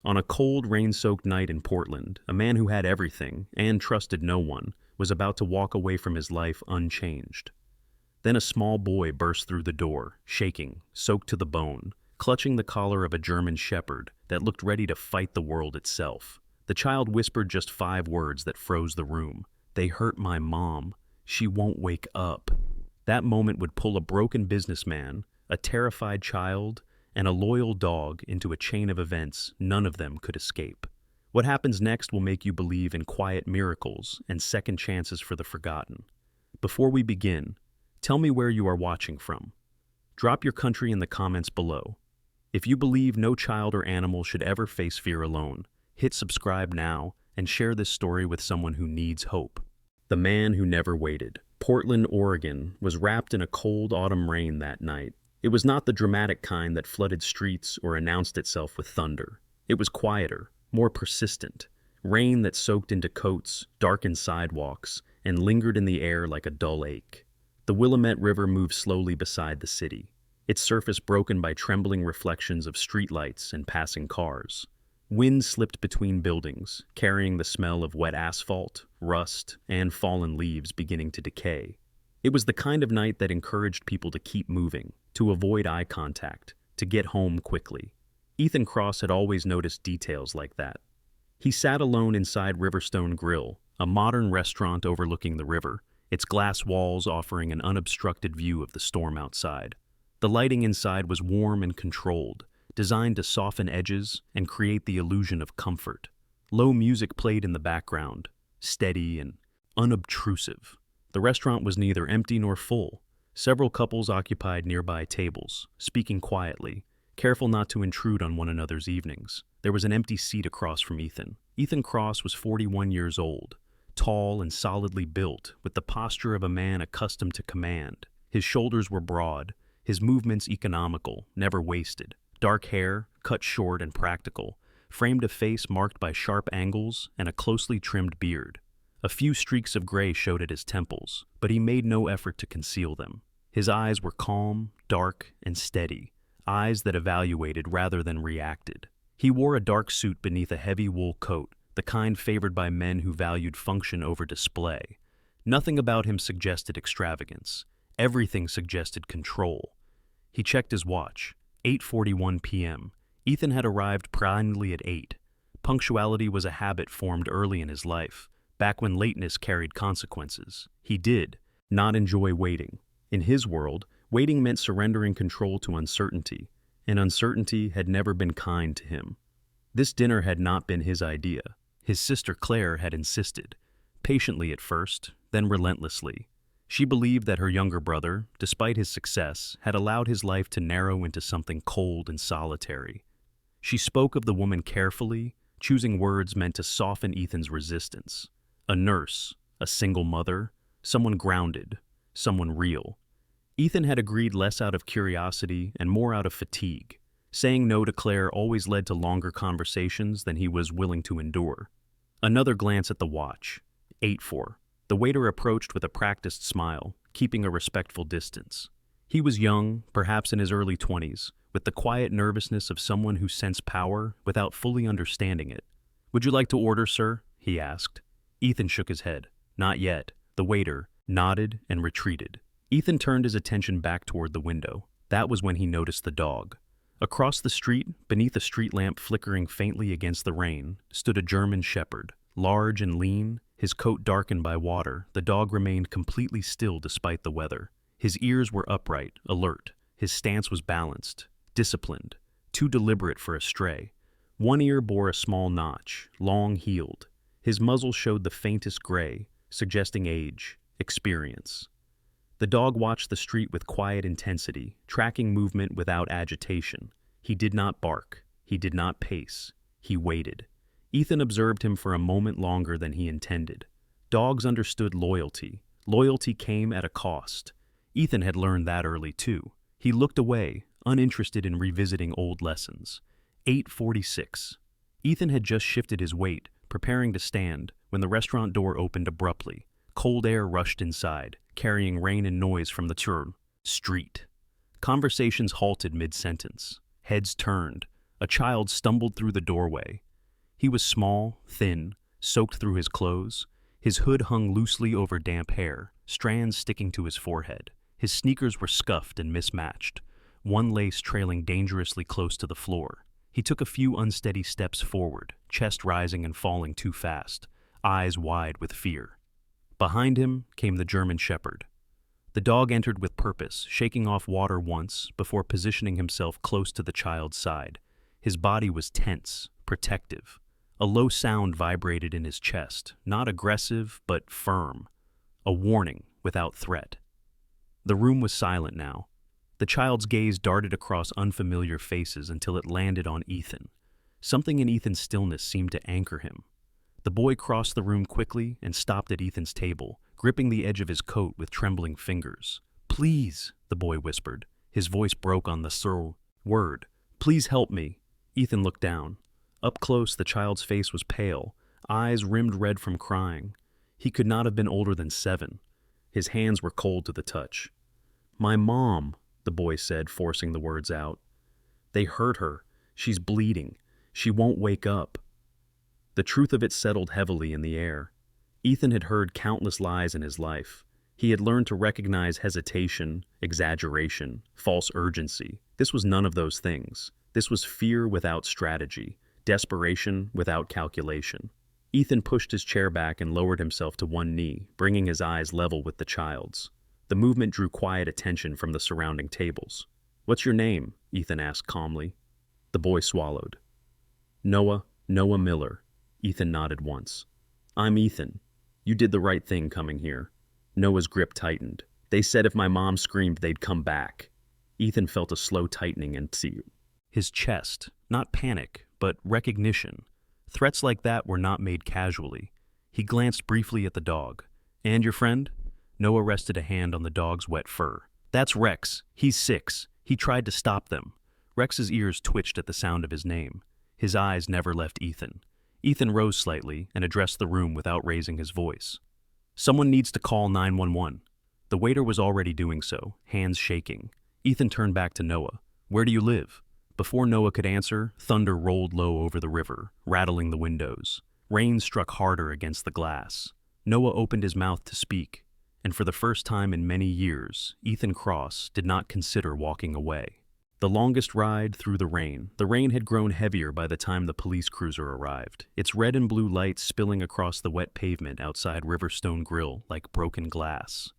On a cold, rain-soaked night in Portland, a man who had everything and trusted no one was about to walk away from his life unchanged. Then a small boy burst through the door, shaking, soaked to the bone, clutching the collar of a German shepherd that looked ready to fight the world itself. The child whispered just 5 words that froze the room. "They hurt my mom. She won't wake up." That moment would pull a broken businessman, a terrified child, and a loyal dog into a chain of events none of them could escape. What happens next will make you believe in quiet miracles and second chances for the forgotten. Before we begin, tell me where you are watching from. Drop your country in the comments below. If you believe no child or animal should ever face fear alone, hit subscribe now and share this story with someone who needs hope. The man who never waited. Portland, Oregon, was wrapped in a cold autumn rain that night. It was not the dramatic kind that flooded streets or announced itself with thunder. It was quieter, more persistent. Rain that soaked into coats, darkened sidewalks, and lingered in the air like a dull ache. The Willamette River moved slowly beside the city, its surface broken by trembling reflections of streetlights and passing cars. Wind slipped between buildings, carrying the smell of wet asphalt, rust, and fallen leaves beginning to decay. It was the kind of night that encouraged people to keep moving, to avoid eye contact, to get home quickly. Ethan Cross had always noticed details like that. He sat alone inside Riverstone Grill, a modern restaurant overlooking the river, its glass walls offering an unobstructed view of the storm outside. The lighting inside was warm and controlled, designed to soften edges and create the illusion of comfort. Low music played in the background, steady and unobtrusive. The restaurant was neither empty nor full. Several couples occupied nearby tables, speaking quietly, careful not to intrude on one another's evenings. There was an empty seat across from Ethan. Ethan Cross was 41 years old, tall and solidly built, with the posture of a man accustomed to command. His shoulders were broad, his movements economical, never wasted. Dark hair, cut short and practical, framed a face marked by sharp angles and a closely trimmed beard. A few streaks of gray showed at his temples, but he made no effort to conceal them. His eyes were calm, dark, and steady, eyes that evaluated rather than reacted. He wore a dark suit beneath a heavy wool coat, the kind favored by men who valued function over display. Nothing about him suggested extravagance. Everything suggested control. He checked his watch. 8:41 p.m. Ethan had arrived promptly at 8. Punctuality was a habit formed early in his life, back when lateness carried consequences. He did not enjoy waiting. In his world, waiting meant surrendering control to uncertainty, and uncertainty had never been kind to him. This dinner had not been his idea. His sister Claire had insisted, patiently at first, then relentlessly. She believed that her younger brother, despite his success, had allowed his life to narrow into something cold and solitary. She spoke of the woman carefully, choosing words meant to soften Ethan's resistance. A nurse, a single mother, someone grounded, someone real. Ethan had agreed less out of curiosity and more out of fatigue. Saying no to Claire always led to longer conversations than he was willing to endure. Another glance at the watch. 8:04. The waiter approached with a practiced smile, keeping a respectful distance. He was young, perhaps in his early 20s, with the quiet nervousness of someone who sensed power without fully understanding it. "Would you like to order, sir?" he asked. Ethan shook his head. "Not yet." The waiter nodded and retreated. Ethan turned his attention back toward the window. That was when he noticed the dog. Across the street, beneath a street lamp flickering faintly against the rain, stood a German shepherd. Large and lean, his coat darkened by water, the dog remained completely still despite the weather. His ears were upright, alert. His stance was balanced, disciplined, too deliberate for a stray. One ear bore a small notch, long-heeled. His muzzle showed the faintest gray, suggesting age, experience. The dog watched the street with quiet intensity, tracking movement without agitation. He did not bark. He did not pace. He waited. Ethan observed him for a moment longer than he intended. Dogs understood loyalty. Loyalty came at a cost. Ethan had learned that early too. He looked away, uninterested in revisiting old lessons. 8:46. Ethan had just shifted his weight, preparing to stand, when the restaurant door opened abruptly. Cold air rushed inside, carrying rain and noise from the street. Conversations halted mid-sentence. Heads turned. A child stumbled through the doorway. He was small, thin, soaked through his clothes. His hood hung loosely over damp hair, strands sticking to his forehead. His sneakers were scuffed and mismatched, one lace trailing dangerously close to the floor. He took a few unsteady steps forward, chest rising and falling too fast, eyes wide with fear. Behind him came the German Shepherd. The dog entered with purpose, shaking off water once before positioning himself close to the child's side. His body was tense, protective. A low sound vibrated in his chest, not aggressive, but firm. A warning without threat. The room was silent now. The child's gaze darted across unfamiliar faces until it landed on Ethan. Something in Ethan's stillness seemed to anchor him. The boy crossed the room quickly and stopped at Ethan's table, gripping the edge of his coat with trembling fingers. "Please," the boy whispered. His voice broke on the word. "Please help me." Ethan looked down. Up close, the child's face was pale, eyes rimmed red from crying. He could not have been older than 7. His hands were cold to the touch. "My mom," the boy said, forcing the words out. "They hurt her. She's bleeding. She won't wake up." The truth of it settled heavily in the air. Ethan had heard countless lies in his life. He had learned to recognize hesitation, exaggeration, false urgency. This was none of those things. This was fear without strategy, desperation without calculation. Ethan pushed his chair back and lowered himself to one knee, bringing his eyes level with the child's. The movement drew quiet attention from the surrounding tables. "What's your name?" Ethan asked calmly. The boy swallowed. Noah Miller." Ethan nodded once. "I'm Ethan. You did the right thing coming here." Noah's grip tightened. "They said if my mom screamed, they'd come back." Ethan felt a slow tightening in his chest, not panic, but recognition. Threats like that were not made casually. He glanced briefly at the dog. "And your friend?" Noah rested a hand on the dog's wet fur. "That's Rex. He's 6. He tried to stop them." Rex's ears twitched at the sound of his name. His eyes never left Ethan. Ethan rose slightly and addressed the room without raising his voice. "Someone needs to call 911. The waiter was already doing so, hands shaking. Ethan turned back to Noah. "Where do you live?" Before Noah could answer, thunder rolled low over the river, rattling the windows. Rain struck harder against the glass. Noah opened his mouth to speak, and for the first time in many years, Ethan Cross did not consider walking away. The longest ride through the rain. The rain had grown heavier by the time the police cruiser arrived, its red and blue lights spilling across the wet pavement outside Riverstone Grill like broken glass.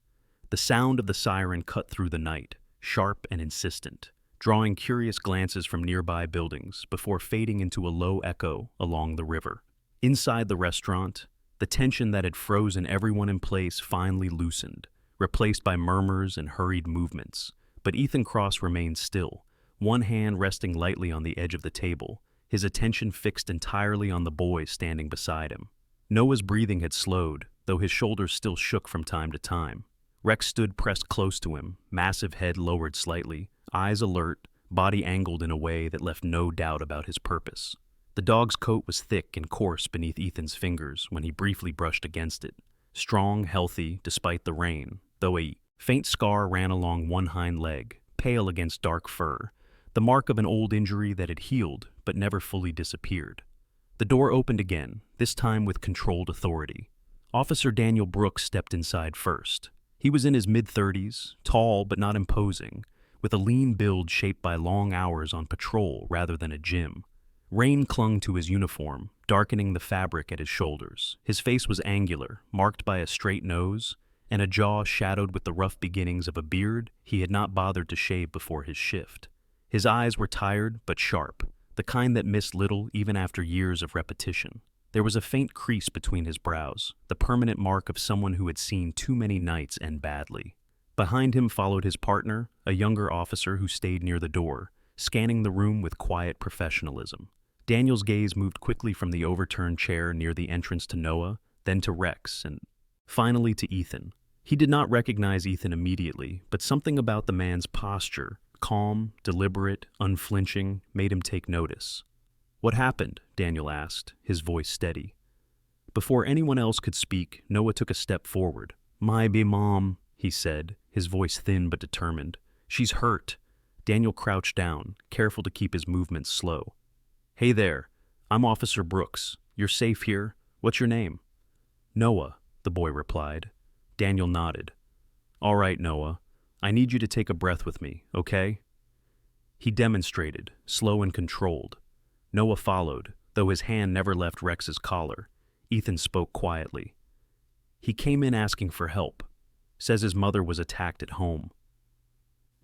The sound of the siren cut through the night, sharp and insistent, drawing curious glances from nearby buildings before fading into a low echo along the river. Inside the restaurant, the tension that had frozen everyone in place finally loosened, replaced by murmurs and hurried movements. But Ethan Cross remained still, one hand resting lightly on the edge of the table, his attention fixed entirely on the boy standing beside him. Noah's breathing had slowed, though his shoulders still shook from time to time. Rex stood pressed close to him, massive head lowered slightly, eyes alert, body angled in a way that left no doubt about his purpose. The dog's coat was thick and coarse beneath Ethan's fingers when he briefly brushed against it. Strong, healthy, despite the rain, though a faint scar ran along one hind leg, pale against dark fur, the mark of an old injury that had healed but never fully disappeared. The door opened again, this time with controlled authority. Officer Daniel Brooks stepped inside first. He was in his mid-30s, tall but not imposing, with a lean build shaped by long hours on patrol rather than a gym. Rain clung to his uniform, darkening the fabric at his shoulders. His face was angular, marked by a straight nose, and a jaw shadowed with the rough beginnings of a beard he had not bothered to shave before his shift. His eyes were tired but sharp, the kind that missed little even after years of repetition. There was a faint crease between his brows, the permanent mark of someone who had seen too many nights end badly. Behind him followed his partner, a younger officer who stayed near the door, scanning the room with quiet professionalism. Daniel's gaze moved quickly from the overturned chair near the entrance to Noah, then to Rex, and finally to Ethan. He did not recognize Ethan immediately, but something about the man's posture, calm, deliberate, unflinching, made him take notice. "What happened?" Daniel asked, his voice steady. Before anyone else could speak, Noah took a step forward. "My mom," he said, his voice thin but determined. "She's hurt." Daniel crouched down, careful to keep his movements slow. Hey there, I'm Officer Brooks. You're safe here. What's your name? Noah, the boy replied. Daniel nodded. All right, Noah. I need you to take a breath with me, okay? He demonstrated, slow and controlled. Noah followed, though his hand never left Rex's collar. Ethan spoke quietly. He came in asking for help. Says his mother was attacked at home.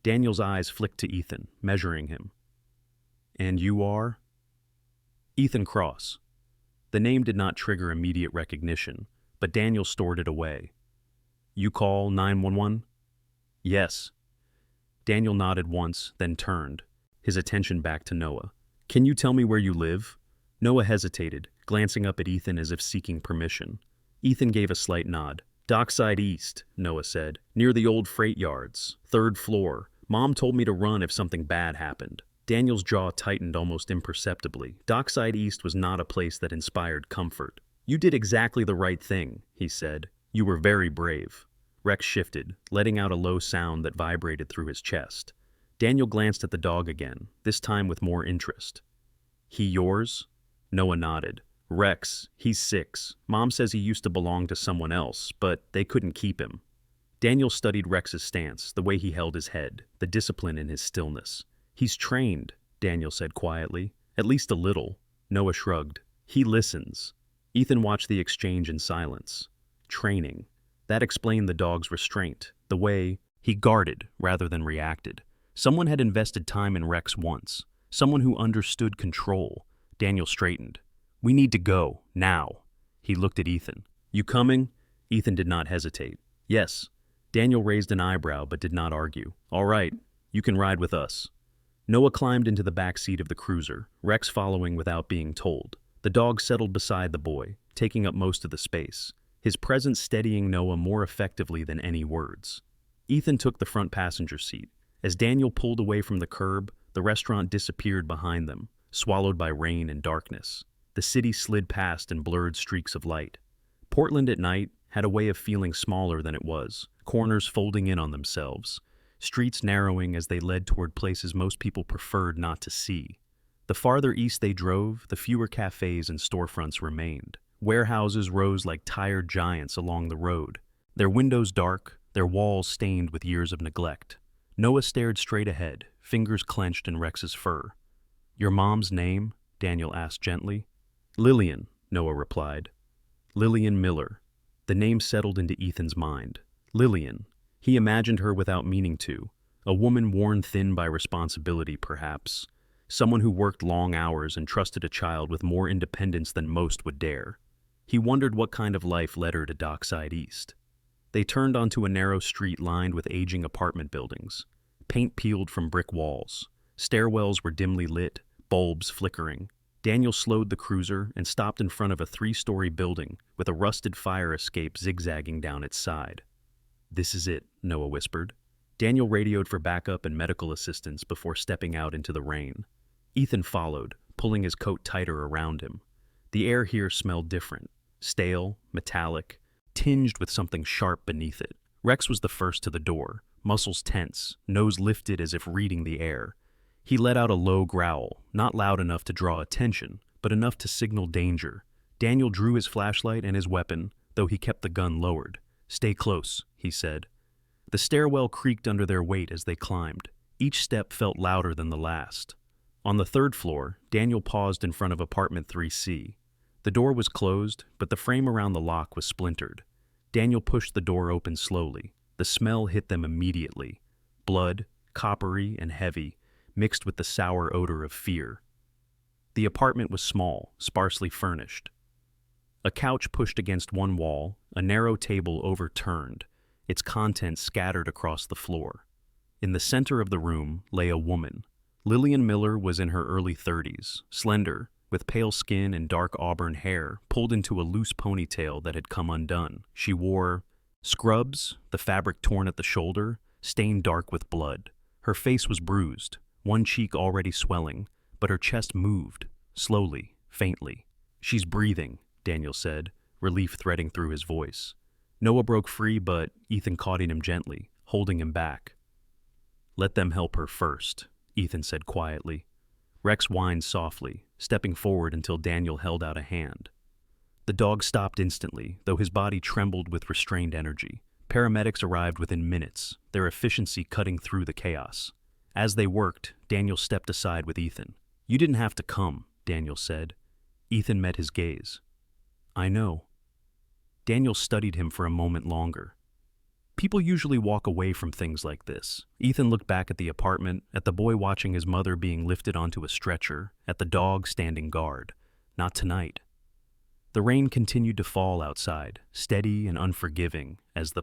Daniel's eyes flicked to Ethan, measuring him. And you are? Ethan Cross. The name did not trigger immediate recognition, but Daniel stored it away. You call 911? Yes. Daniel nodded once, then turned, his attention back to Noah. Can you tell me where you live? Noah hesitated, glancing up at Ethan as if seeking permission. Ethan gave a slight nod. Dockside East, Noah said, near the old freight yards, 3rd floor. Mom told me to run if something bad happened. Daniel's jaw tightened almost imperceptibly. Dockside East was not a place that inspired comfort. You did exactly the right thing, he said. You were very brave. Rex shifted, letting out a low sound that vibrated through his chest. Daniel glanced at the dog again, this time with more interest. He yours? Noah nodded. Rex, he's 6. Mom says he used to belong to someone else, but they couldn't keep him. Daniel studied Rex's stance, the way he held his head, the discipline in his stillness. He's trained, Daniel said quietly. At least a little. Noah shrugged. He listens. Ethan watched the exchange in silence. Training. That explained the dog's restraint, the way he guarded rather than reacted. Someone had invested time in Rex once. Someone who understood control. Daniel straightened. We need to go, now. He looked at Ethan. You coming? Ethan did not hesitate. Yes. Daniel raised an eyebrow but did not argue. All right, you can ride with us. Noah climbed into the back seat of the cruiser, Rex following without being told. The dog settled beside the boy, taking up most of the space, his presence steadying Noah more effectively than any words. Ethan took the front passenger seat. As Daniel pulled away from the curb, the restaurant disappeared behind them, swallowed by rain and darkness. The city slid past in blurred streaks of light. Portland at night had a way of feeling smaller than it was, corners folding in on themselves, streets narrowing as they led toward places most people preferred not to see. The farther east they drove, the fewer cafes and storefronts remained. Warehouses rose like tired giants along the road, their windows dark, their walls stained with years of neglect. Noah stared straight ahead, fingers clenched in Rex's fur. Your mom's name? Daniel asked gently. Lillian, Noah replied. Lillian Miller. The name settled into Ethan's mind. Lillian. He imagined her without meaning to. A woman worn thin by responsibility, perhaps. Someone who worked long hours and trusted a child with more independence than most would dare. He wondered what kind of life led her to Dockside East. They turned onto a narrow street lined with aging apartment buildings. Paint peeled from brick walls. Stairwells were dimly lit, bulbs flickering. Daniel slowed the cruiser and stopped in front of a 3-story building with a rusted fire escape zigzagging down its side. This is it, Noah whispered. Daniel radioed for backup and medical assistance before stepping out into the rain. Ethan followed, pulling his coat tighter around him. The air here smelled different, stale, metallic, tinged with something sharp beneath it. Rex was the first to the door, muscles tense, nose lifted as if reading the air. He let out a low growl, not loud enough to draw attention, but enough to signal danger. Daniel drew his flashlight and his weapon, though he kept the gun lowered. Stay close, he said. The stairwell creaked under their weight as they climbed. Each step felt louder than the last. On the 3rd floor, Daniel paused in front of apartment 3C. The door was closed, but the frame around the lock was splintered. Daniel pushed the door open slowly. The smell hit them immediately. Blood, coppery and heavy, mixed with the sour odor of fear. The apartment was small, sparsely furnished. A couch pushed against one wall, a narrow table overturned, its contents scattered across the floor. In the center of the room lay a woman. Lillian Miller was in her early 30s, slender, with pale skin and dark auburn hair pulled into a loose ponytail that had come undone. She wore scrubs, the fabric torn at the shoulder, stained dark with blood. Her face was bruised, one cheek already swelling, but her chest moved, slowly, faintly. She's breathing, Daniel said, relief threading through his voice. Noah broke free, but Ethan caught him gently, holding him back. Let them help her first, Ethan said quietly. Rex whined softly, stepping forward until Daniel held out a hand. The dog stopped instantly, though his body trembled with restrained energy. Paramedics arrived within minutes, their efficiency cutting through the chaos. As they worked, Daniel stepped aside with Ethan. "You didn't have to come," Daniel said. Ethan met his gaze. "I know." Daniel studied him for a moment longer. People usually walk away from things like this. Ethan looked back at the apartment, at the boy watching his mother being lifted onto a stretcher, at the dog standing guard. Not tonight. The rain continued to fall outside, steady and unforgiving, as the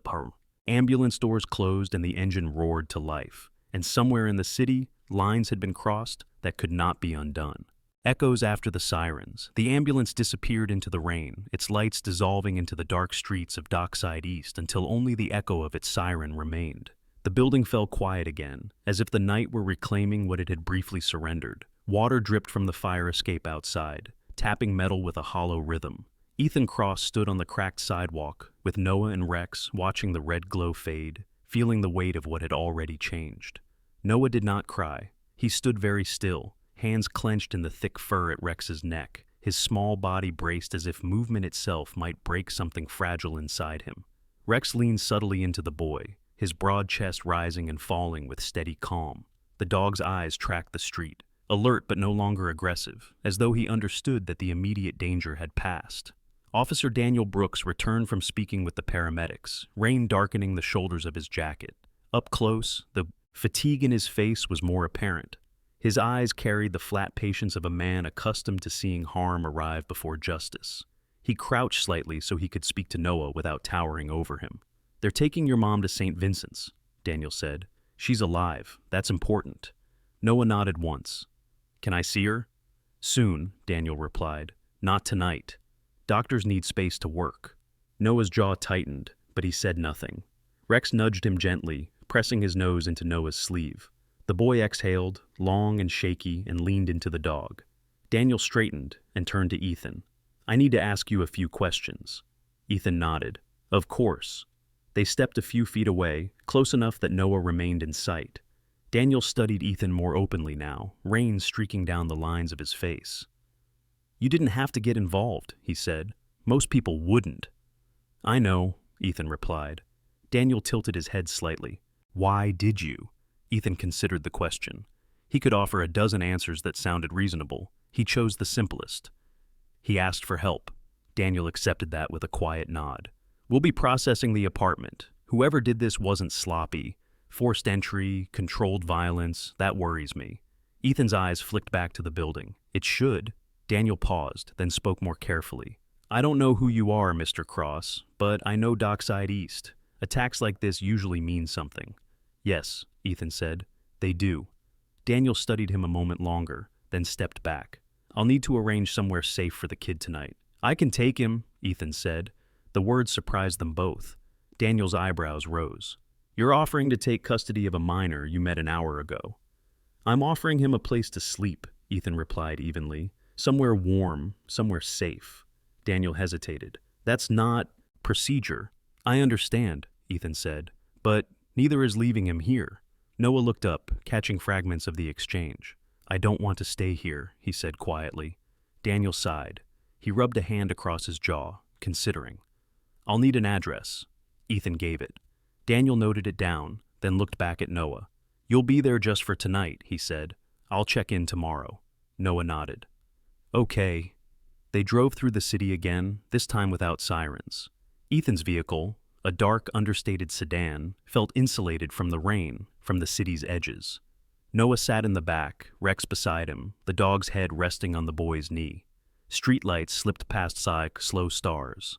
ambulance doors closed and the engine roared to life. And somewhere in the city, lines had been crossed that could not be undone. Echoes after the sirens, the ambulance disappeared into the rain, its lights dissolving into the dark streets of Dockside East until only the echo of its siren remained. The building fell quiet again, as if the night were reclaiming what it had briefly surrendered. Water dripped from the fire escape outside, tapping metal with a hollow rhythm. Ethan Cross stood on the cracked sidewalk, with Noah and Rex watching the red glow fade, feeling the weight of what had already changed. Noah did not cry. He stood very still, hands clenched in the thick fur at Rex's neck, his small body braced as if movement itself might break something fragile inside him. Rex leaned subtly into the boy, his broad chest rising and falling with steady calm. The dog's eyes tracked the street, alert but no longer aggressive, as though he understood that the immediate danger had passed. Officer Daniel Brooks returned from speaking with the paramedics, rain darkening the shoulders of his jacket. Up close, the fatigue in his face was more apparent. His eyes carried the flat patience of a man accustomed to seeing harm arrive before justice. He crouched slightly so he could speak to Noah without towering over him. "They're taking your mom to St. Vincent's," Daniel said. "She's alive. That's important." Noah nodded once. "Can I see her?" "Soon," Daniel replied. "Not tonight. Doctors need space to work." Noah's jaw tightened, but he said nothing. Rex nudged him gently, pressing his nose into Noah's sleeve. The boy exhaled, long and shaky, and leaned into the dog. Daniel straightened and turned to Ethan. "I need to ask you a few questions." Ethan nodded. "Of course." They stepped a few feet away, close enough that Noah remained in sight. Daniel studied Ethan more openly now, rain streaking down the lines of his face. "You didn't have to get involved," he said. "Most people wouldn't." "I know," Ethan replied. Daniel tilted his head slightly. "Why did you?" Ethan considered the question. He could offer a dozen answers that sounded reasonable. He chose the simplest. He asked for help. Daniel accepted that with a quiet nod. "We'll be processing the apartment. Whoever did this wasn't sloppy. Forced entry, controlled violence, that worries me." Ethan's eyes flicked back to the building. "It should." Daniel paused, then spoke more carefully. "I don't know who you are, Mr. Cross, but I know Dockside East. Attacks like this usually mean something." "Yes," Ethan said. "They do." Daniel studied him a moment longer, then stepped back. "I'll need to arrange somewhere safe for the kid tonight." "I can take him," Ethan said. The words surprised them both. Daniel's eyebrows rose. "You're offering to take custody of a minor you met an hour ago." "I'm offering him a place to sleep," Ethan replied evenly. "Somewhere warm, somewhere safe." Daniel hesitated. "That's not procedure." "I understand," Ethan said, "but neither is leaving him here." Noah looked up, catching fragments of the exchange. "I don't want to stay here," he said quietly. Daniel sighed. He rubbed a hand across his jaw, considering. "I'll need an address." Ethan gave it. Daniel noted it down, then looked back at Noah. "You'll be there just for tonight," he said. "I'll check in tomorrow." Noah nodded. "Okay." They drove through the city again, this time without sirens. Ethan's vehicle, a dark, understated sedan, felt insulated from the rain, from the city's edges. Noah sat in the back, Rex beside him, the dog's head resting on the boy's knee. Streetlights slipped past slow stars.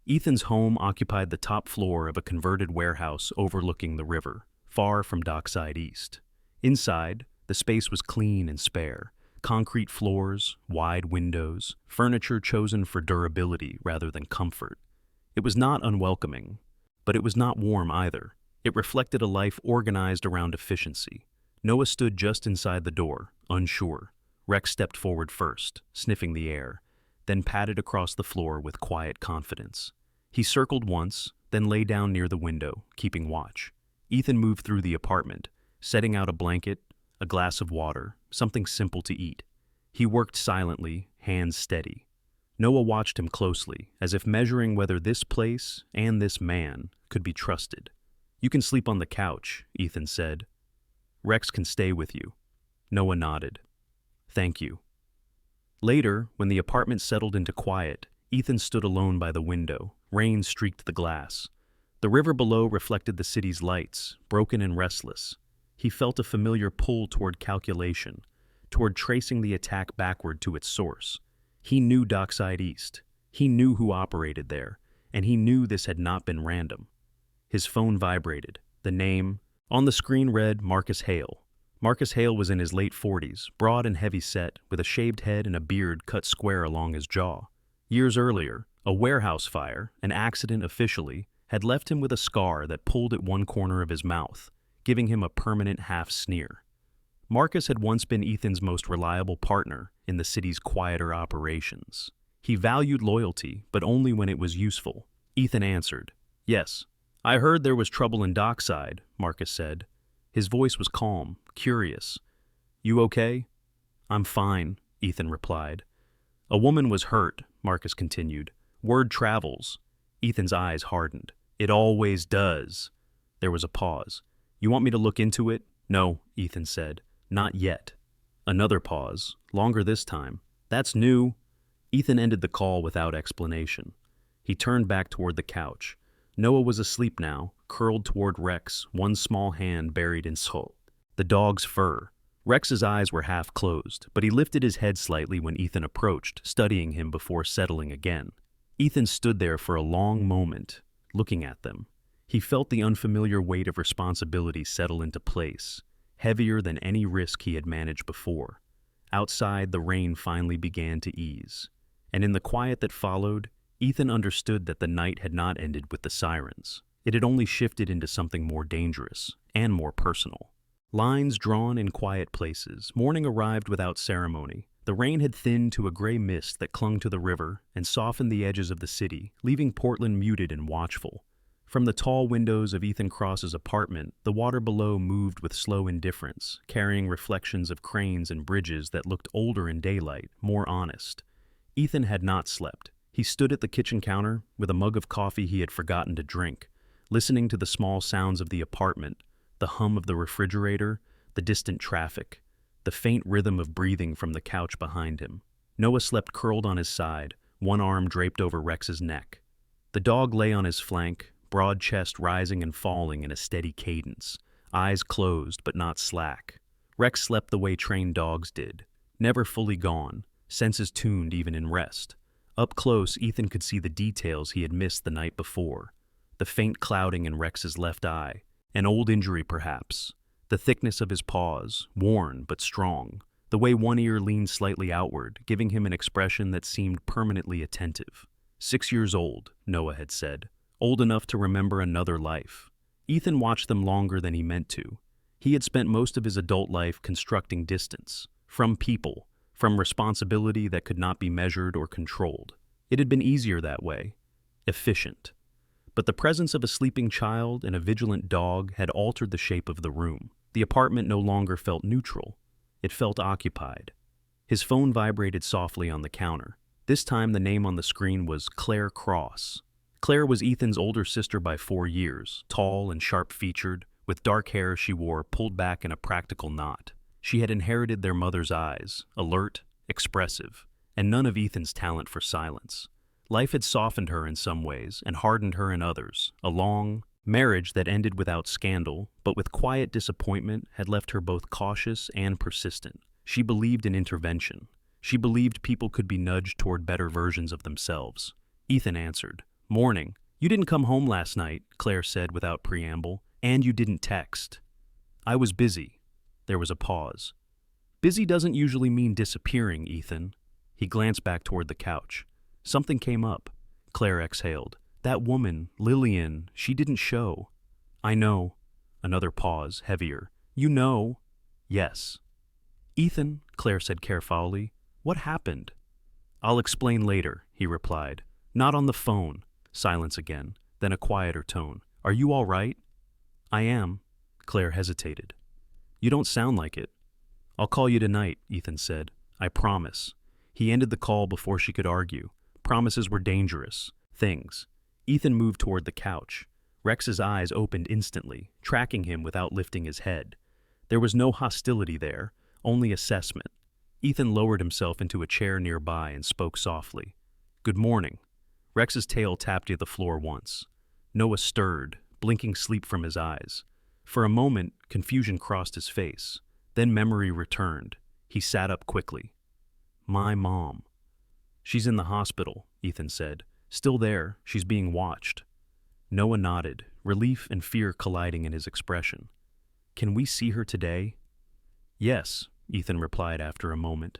Ethan's home occupied the top floor of a converted warehouse overlooking the river, far from Dockside East. Inside, the space was clean and spare. Concrete floors, wide windows, furniture chosen for durability rather than comfort. It was not unwelcoming, but it was not warm either. It reflected a life organized around efficiency. Noah stood just inside the door, unsure. Rex stepped forward first, sniffing the air, then padded across the floor with quiet confidence. He circled once, then lay down near the window, keeping watch. Ethan moved through the apartment, setting out a blanket, a glass of water, something simple to eat. He worked silently, hands steady. Noah watched him closely, as if measuring whether this place and this man could be trusted. "You can sleep on the couch," Ethan said. "Rex can stay with you." Noah nodded. "Thank you." Later, when the apartment settled into quiet, Ethan stood alone by the window. Rain streaked the glass. The river below reflected the city's lights, broken and restless. He felt a familiar pull toward calculation, toward tracing the attack backward to its source. He knew Dockside East. He knew who operated there, and he knew this had not been random. His phone vibrated. The name on the screen read Marcus Hale. Marcus Hale was in his late 40s, broad and heavy-set, with a shaved head and a beard cut square along his jaw. Years earlier, a warehouse fire, an accident officially, had left him with a scar that pulled at one corner of his mouth, giving him a permanent half-sneer. Marcus had once been Ethan's most reliable partner in the city's quieter operations. He valued loyalty, but only when it was useful. Ethan answered. "Yes, I heard there was trouble in Dockside," Marcus said. His voice was calm, curious. "You okay?" "I'm fine," Ethan replied. "A woman was hurt," Marcus continued. "Word travels." Ethan's eyes hardened. "It always does." There was a pause. "You want me to look into it?" "No," Ethan said. "Not yet." Another pause, longer this time. "That's new." Ethan ended the call without explanation. He turned back toward the couch. Noah was asleep now, curled toward Rex, one small hand buried in Sol, the dog's fur. Rex's eyes were half closed, but he lifted his head slightly when Ethan approached, studying him before settling again. Ethan stood there for a long moment, looking at them. He felt the unfamiliar weight of responsibility settle into place, heavier than any risk he had managed before. Outside, the rain finally began to ease, and in the quiet that followed, Ethan understood that the night had not ended with the sirens. It had only shifted into something more dangerous and more personal. Lines drawn in quiet places, morning arrived without ceremony. The rain had thinned to a gray mist that clung to the river and softened the edges of the city, leaving Portland muted and watchful. From the tall windows of Ethan Cross's apartment, the water below moved with slow indifference, carrying reflections of cranes and bridges that looked older in daylight, more honest. Ethan had not slept. He stood at the kitchen counter with a mug of coffee he had forgotten to drink, listening to the small sounds of the apartment, the hum of the refrigerator, the distant traffic, the faint rhythm of breathing from the couch behind him. Noah slept curled on his side, one arm draped over Rex's neck. The dog lay on his flank, broad chest rising and falling in a steady cadence, eyes closed but not slack. Rex slept the way trained dogs did, never fully gone, senses tuned even in rest. Up close, Ethan could see the details he had missed the night before. The faint clouding in Rex's left eye, an old injury perhaps, the thickness of his paws, worn but strong, the way one ear leaned slightly outward, giving him an expression that seemed permanently attentive. 6 years old, Noah had said, old enough to remember another life. Ethan watched them longer than he meant to. He had spent most of his adult life constructing distance, from people, from responsibility that could not be measured or controlled. It had been easier that way, efficient. But the presence of a sleeping child and a vigilant dog had altered the shape of the room. The apartment no longer felt neutral. It felt occupied. His phone vibrated softly on the counter. This time the name on the screen was Claire Cross. Claire was Ethan's older sister by 4 years, tall and sharp-featured, with dark hair she wore pulled back in a practical knot. She had inherited their mother's eyes, alert, expressive, and none of Ethan's talent for silence. Life had softened her in some ways and hardened her in others. A long marriage that ended without scandal, but with quiet disappointment, had left her both cautious and persistent. She believed in intervention. She believed people could be nudged toward better versions of themselves. Ethan answered. "Morning. You didn't come home last night," Claire said without preamble, "and you didn't text." "I was busy." There was a pause. "Busy doesn't usually mean disappearing, Ethan." He glanced back toward the couch. Something came up. Claire exhaled. "That woman, Lillian, she didn't show." "I know." Another pause, heavier. "You know?" "Yes." "Ethan," Claire said carefully, "what happened?" "I'll explain later," he replied. "Not on the phone." Silence again, then a quieter tone. "Are you all right?" "I am." Claire hesitated. "You don't sound like it." "I'll call you tonight," Ethan said. "I promise." He ended the call before she could argue. Promises were dangerous things. Ethan moved toward the couch. Rex's eyes opened instantly, tracking him without lifting his head. There was no hostility there, only assessment. Ethan lowered himself into a chair nearby and spoke softly. "Good morning." Rex's tail tapped the floor once. Noah stirred, blinking sleep from his eyes. For a moment, confusion crossed his face. Then memory returned. He sat up quickly. "My mom." "She's in the hospital," Ethan said. "Still there, she's being watched." Noah nodded, relief and fear colliding in his expression. "Can we see her today?" "Yes," Ethan replied after a moment.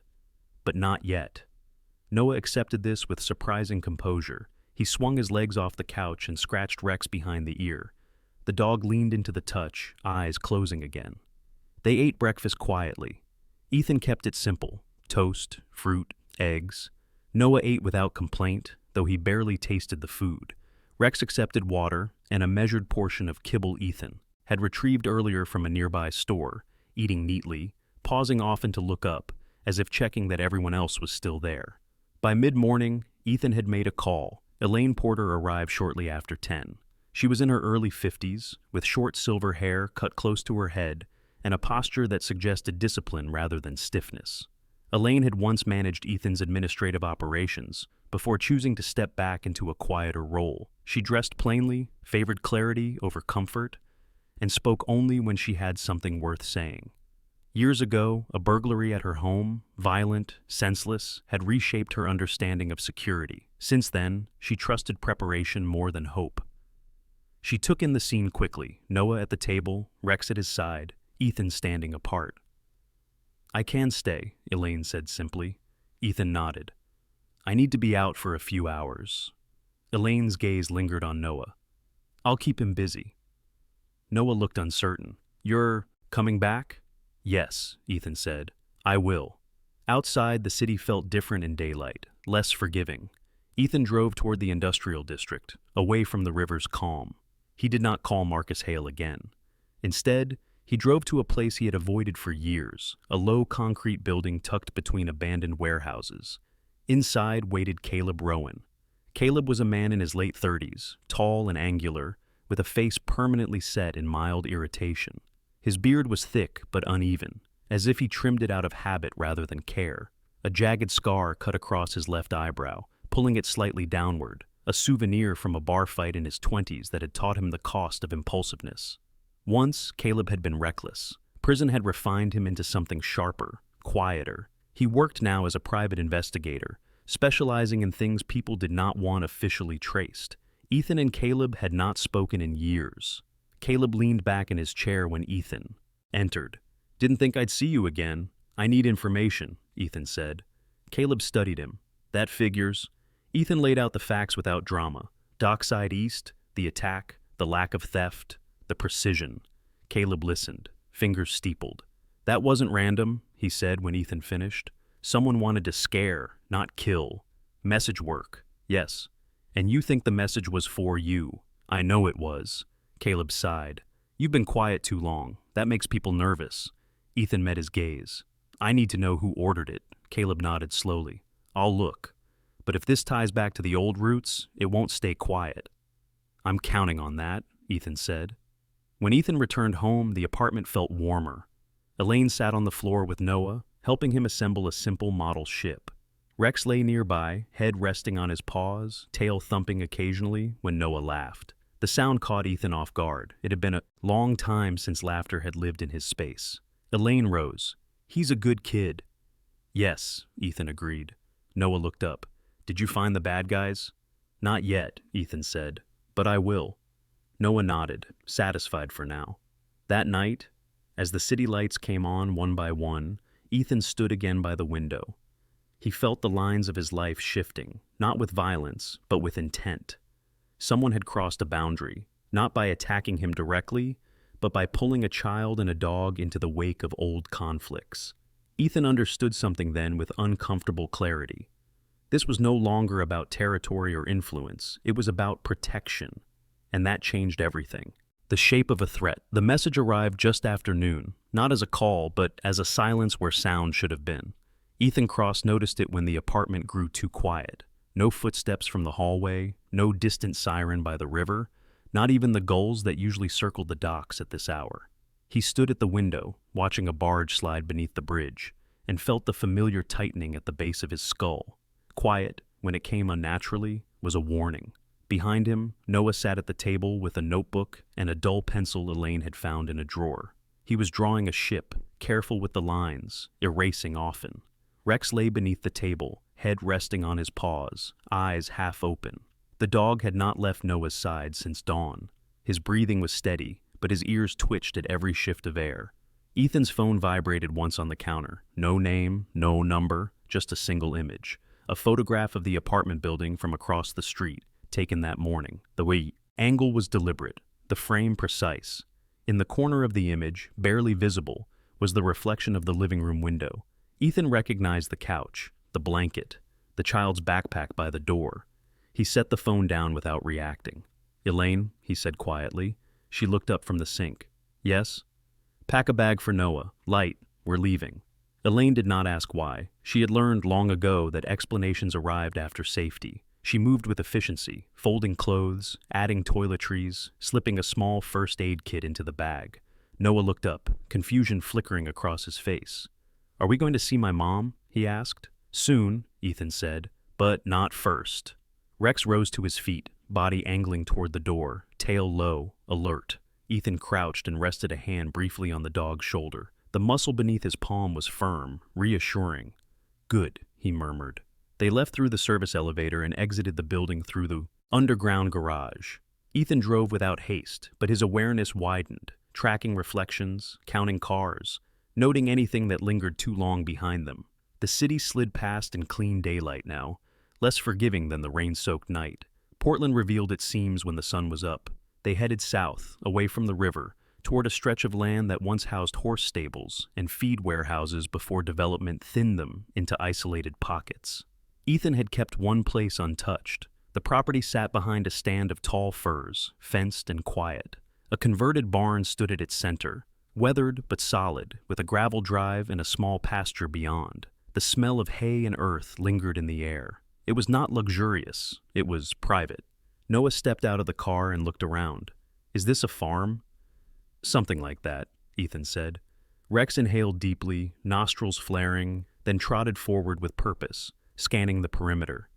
"But not yet." Noah accepted this with surprising composure. He swung his legs off the couch and scratched Rex behind the ear. The dog leaned into the touch, eyes closing again. They ate breakfast quietly. Ethan kept it simple: toast, fruit, eggs. Noah ate without complaint, though he barely tasted the food. Rex accepted water and a measured portion of kibble Ethan had retrieved earlier from a nearby store, eating neatly, pausing often to look up, as if checking that everyone else was still there. By mid-morning, Ethan had made a call. Elaine Porter arrived shortly after 10. She was in her early 50s, with short silver hair cut close to her head and a posture that suggested discipline rather than stiffness. Elaine had once managed Ethan's administrative operations before choosing to step back into a quieter role. She dressed plainly, favored clarity over comfort, and spoke only when she had something worth saying. Years ago, a burglary at her home, violent, senseless, had reshaped her understanding of security. Since then, she trusted preparation more than hope. She took in the scene quickly, Noah at the table, Rex at his side, Ethan standing apart. "I can stay," Elaine said simply. Ethan nodded. "I need to be out for a few hours." Elaine's gaze lingered on Noah. "I'll keep him busy." Noah looked uncertain. "You're coming back?" "Yes," Ethan said. "I will." Outside, the city felt different in daylight, less forgiving. Ethan drove toward the industrial district, away from the river's calm. He did not call Marcus Hale again. Instead, he drove to a place he had avoided for years, a low concrete building tucked between abandoned warehouses. Inside waited Caleb Rowan. Caleb was a man in his late 30s, tall and angular, with a face permanently set in mild irritation. His beard was thick but uneven, as if he trimmed it out of habit rather than care. A jagged scar cut across his left eyebrow, pulling it slightly downward, a souvenir from a bar fight in his 20s that had taught him the cost of impulsiveness. Once, Caleb had been reckless. Prison had refined him into something sharper, quieter. He worked now as a private investigator, specializing in things people did not want officially traced. Ethan and Caleb had not spoken in years. Caleb leaned back in his chair when Ethan entered. "Didn't think I'd see you again. I need information," Ethan said. Caleb studied him. "That figures." Ethan laid out the facts without drama. Dockside East, the attack, the lack of theft, the precision. Caleb listened, fingers steepled. "That wasn't random," he said when Ethan finished. "Someone wanted to scare, not kill. Message work, yes. And you think the message was for you. I know it was." Caleb sighed. "You've been quiet too long. That makes people nervous." Ethan met his gaze. "I need to know who ordered it." Caleb nodded slowly. "I'll look. But if this ties back to the old roots, it won't stay quiet." "I'm counting on that," Ethan said. When Ethan returned home, the apartment felt warmer. Elaine sat on the floor with Noah, helping him assemble a simple model ship. Rex lay nearby, head resting on his paws, tail thumping occasionally when Noah laughed. The sound caught Ethan off guard. It had been a long time since laughter had lived in his space. Elaine rose. "He's a good kid." "Yes," Ethan agreed. Noah looked up. "Did you find the bad guys?" "Not yet," Ethan said. "But I will." Noah nodded, satisfied for now. That night, as the city lights came on one by one, Ethan stood again by the window. He felt the lines of his life shifting, not with violence, but with intent. Someone had crossed a boundary, not by attacking him directly, but by pulling a child and a dog into the wake of old conflicts. Ethan understood something then with uncomfortable clarity. This was no longer about territory or influence. It was about protection. And that changed everything. The shape of a threat. The message arrived just after noon. Not as a call, but as a silence where sound should have been. Ethan Cross noticed it when the apartment grew too quiet. No footsteps from the hallway, no distant siren by the river, not even the gulls that usually circled the docks at this hour. He stood at the window, watching a barge slide beneath the bridge, and felt the familiar tightening at the base of his skull. Quiet, when it came unnaturally, was a warning. Behind him, Noah sat at the table with a notebook and a dull pencil Elaine had found in a drawer. He was drawing a ship, careful with the lines, erasing often. Rex lay beneath the table, head resting on his paws, eyes half open. The dog had not left Noah's side since dawn. His breathing was steady, but his ears twitched at every shift of air. Ethan's phone vibrated once on the counter. No name, no number, just a single image. A photograph of the apartment building from across the street, taken that morning. The angle was deliberate, the frame precise. In the corner of the image, barely visible, was the reflection of the living room window. Ethan recognized the couch, the blanket, the child's backpack by the door. He set the phone down without reacting. "Elaine," he said quietly. She looked up from the sink. "Yes?" "Pack a bag for Noah. Light. We're leaving." Elaine did not ask why. She had learned long ago that explanations arrived after safety. She moved with efficiency, folding clothes, adding toiletries, slipping a small first aid kit into the bag. Noah looked up, confusion flickering across his face. "Are we going to see my mom?" he asked. "Soon," Ethan said, "but not first." Rex rose to his feet, body angling toward the door, tail low, alert. Ethan crouched and rested a hand briefly on the dog's shoulder. The muscle beneath his palm was firm, reassuring. "Good," he murmured. They left through the service elevator and exited the building through the underground garage. Ethan drove without haste, but his awareness widened, tracking reflections, counting cars, noting anything that lingered too long behind them. The city slid past in clean daylight now, less forgiving than the rain-soaked night. Portland revealed its seams when the sun was up. They headed south, away from the river, toward a stretch of land that once housed horse stables and feed warehouses before development thinned them into isolated pockets. Ethan had kept one place untouched. The property sat behind a stand of tall firs, fenced and quiet. A converted barn stood at its center, weathered but solid, with a gravel drive and a small pasture beyond. The smell of hay and earth lingered in the air. It was not luxurious, it was private. Noah stepped out of the car and looked around. "Is this a farm?" "Something like that," Ethan said. Rex inhaled deeply, nostrils flaring, then trotted forward with purpose, scanning the perimeter.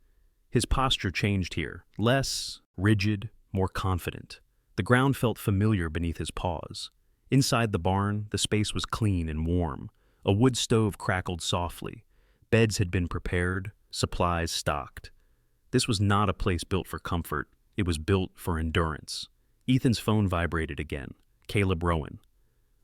His posture changed here, less rigid, more confident. The ground felt familiar beneath his paws. Inside the barn, the space was clean and warm. A wood stove crackled softly. Beds had been prepared, supplies stocked. This was not a place built for comfort. It was built for endurance. Ethan's phone vibrated again. Caleb Rowan.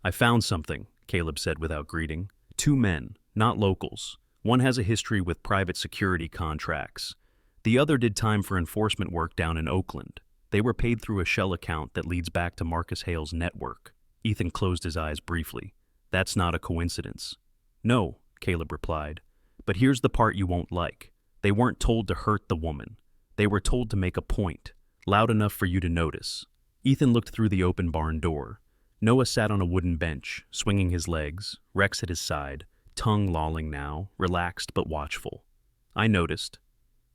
"I found something," Caleb said without greeting. "Two men, not locals. One has a history with private security contracts. The other did time for enforcement work down in Oakland. They were paid through a shell account that leads back to Marcus Hale's network." Ethan closed his eyes briefly. "That's not a coincidence." "No," Caleb replied. "But here's the part you won't like. They weren't told to hurt the woman. They were told to make a point, loud enough for you to notice." Ethan looked through the open barn door. Noah sat on a wooden bench, swinging his legs, Rex at his side, tongue lolling now, relaxed but watchful. "I noticed."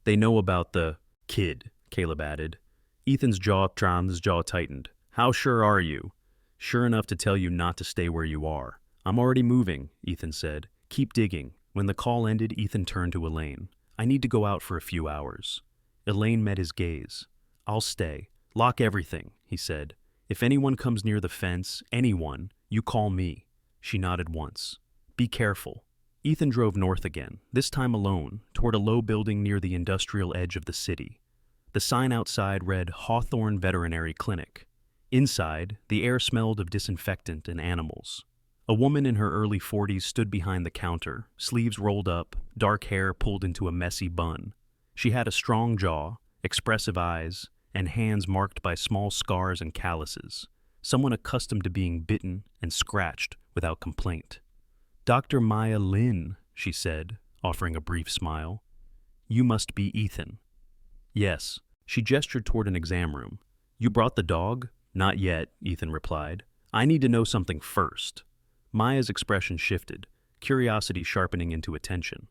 "They know about the kid," Caleb added. Ethan's jaw tightened. "How sure are you?" "Sure enough to tell you not to stay where you are." "I'm already moving," Ethan said. "Keep digging." When the call ended, Ethan turned to Elaine. "I need to go out for a few hours." Elaine met his gaze. "I'll stay. Lock everything," he said. "If anyone comes near the fence, anyone, you call me." She nodded once. "Be careful." Ethan drove north again, this time alone, toward a low building near the industrial edge of the city. The sign outside read Hawthorne Veterinary Clinic. Inside, the air smelled of disinfectant and animals. A woman in her early 40s stood behind the counter, sleeves rolled up, dark hair pulled into a messy bun. She had a strong jaw, expressive eyes, and hands marked by small scars and calluses, someone accustomed to being bitten and scratched without complaint. "Dr. Maya Lin," she said, offering a brief smile. "You must be Ethan." "Yes." She gestured toward an exam room. "You brought the dog?" "Not yet," Ethan replied. "I need to know something first." Maya's expression shifted, curiosity sharpening into attention.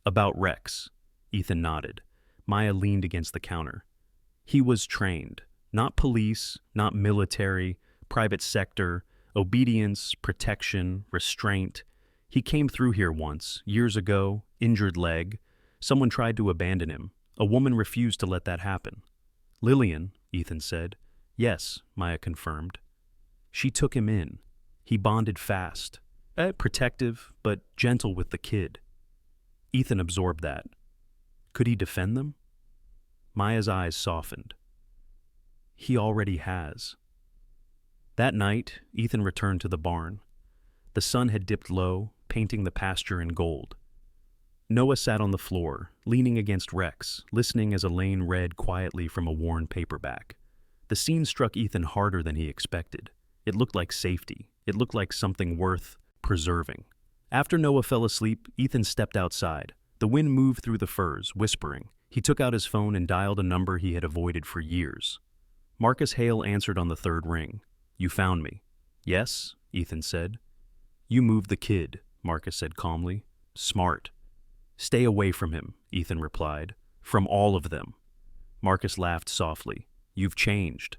About Rex. Ethan nodded. Maya leaned against the counter. He was trained. Not police, not military, private sector, obedience, protection, restraint. He came through here once, years ago, injured leg. Someone tried to abandon him. A woman refused to let that happen. Lillian, Ethan said. Yes, Maya confirmed. She took him in. He bonded fast. Protective, but gentle with the kid. Ethan absorbed that. Could he defend them? Maya's eyes softened. He already has. That night, Ethan returned to the barn. The sun had dipped low, painting the pasture in gold. Noah sat on the floor, leaning against Rex, listening as Elaine read quietly from a worn paperback. The scene struck Ethan harder than he expected. It looked like safety. It looked like something worth preserving. After Noah fell asleep, Ethan stepped outside. The wind moved through the firs, whispering. He took out his phone and dialed a number he had avoided for years. Marcus Hale answered on the third ring. You found me. Yes, Ethan said. You moved the kid, Marcus said calmly. Smart. Stay away from him, Ethan replied. From all of them. Marcus laughed softly. You've changed.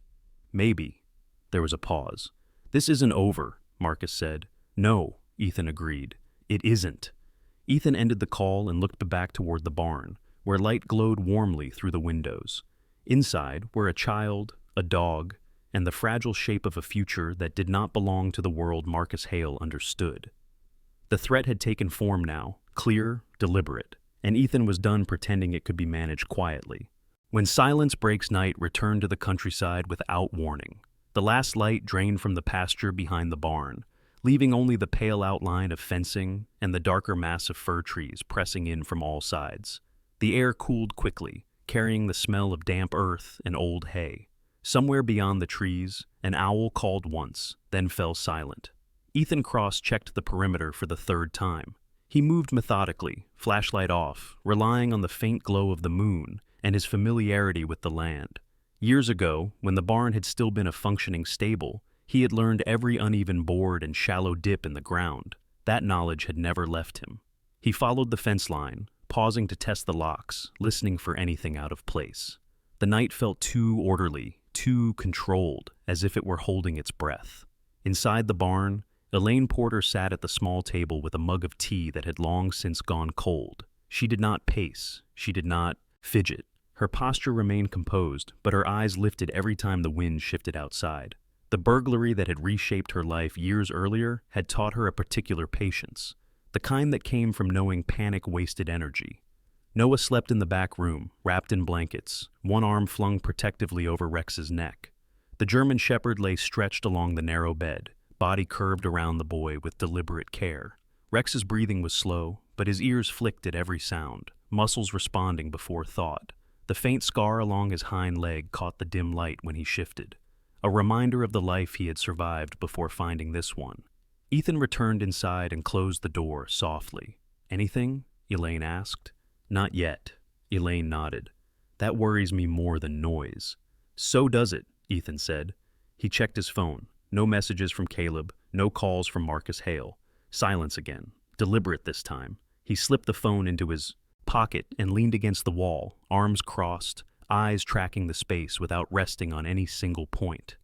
Maybe. There was a pause. This isn't over, Marcus said. No, Ethan agreed. It isn't. Ethan ended the call and looked back toward the barn, where light glowed warmly through the windows. Inside were a child, a dog, and the fragile shape of a future that did not belong to the world Marcus Hale understood. The threat had taken form now, clear, deliberate, and Ethan was done pretending it could be managed quietly. When silence breaks night returned to the countryside without warning. The last light drained from the pasture behind the barn, leaving only the pale outline of fencing and the darker mass of fir trees pressing in from all sides. The air cooled quickly, carrying the smell of damp earth and old hay. Somewhere beyond the trees, an owl called once, then fell silent. Ethan cross-checked the perimeter for the third time. He moved methodically, flashlight off, relying on the faint glow of the moon and his familiarity with the land. Years ago, when the barn had still been a functioning stable, he had learned every uneven board and shallow dip in the ground. That knowledge had never left him. He followed the fence line, pausing to test the locks, listening for anything out of place. The night felt too orderly, too controlled, as if it were holding its breath. Inside the barn, Elaine Porter sat at the small table with a mug of tea that had long since gone cold. She did not pace. She did not fidget. Her posture remained composed, but her eyes lifted every time the wind shifted outside. The burglary that had reshaped her life years earlier had taught her a particular patience, the kind that came from knowing panic wasted energy. Noah slept in the back room, wrapped in blankets, one arm flung protectively over Rex's neck. The German shepherd lay stretched along the narrow bed, body curved around the boy with deliberate care. Rex's breathing was slow, but his ears flicked at every sound, muscles responding before thought. The faint scar along his hind leg caught the dim light when he shifted, a reminder of the life he had survived before finding this one. Ethan returned inside and closed the door softly. Anything? Elaine asked. Not yet. Elaine nodded. That worries me more than noise. So does it, Ethan said. He checked his phone. No messages from Caleb, no calls from Marcus Hale. Silence again, deliberate this time. He slipped the phone into his pocket and leaned against the wall, arms crossed, eyes tracking the space without resting on any single point.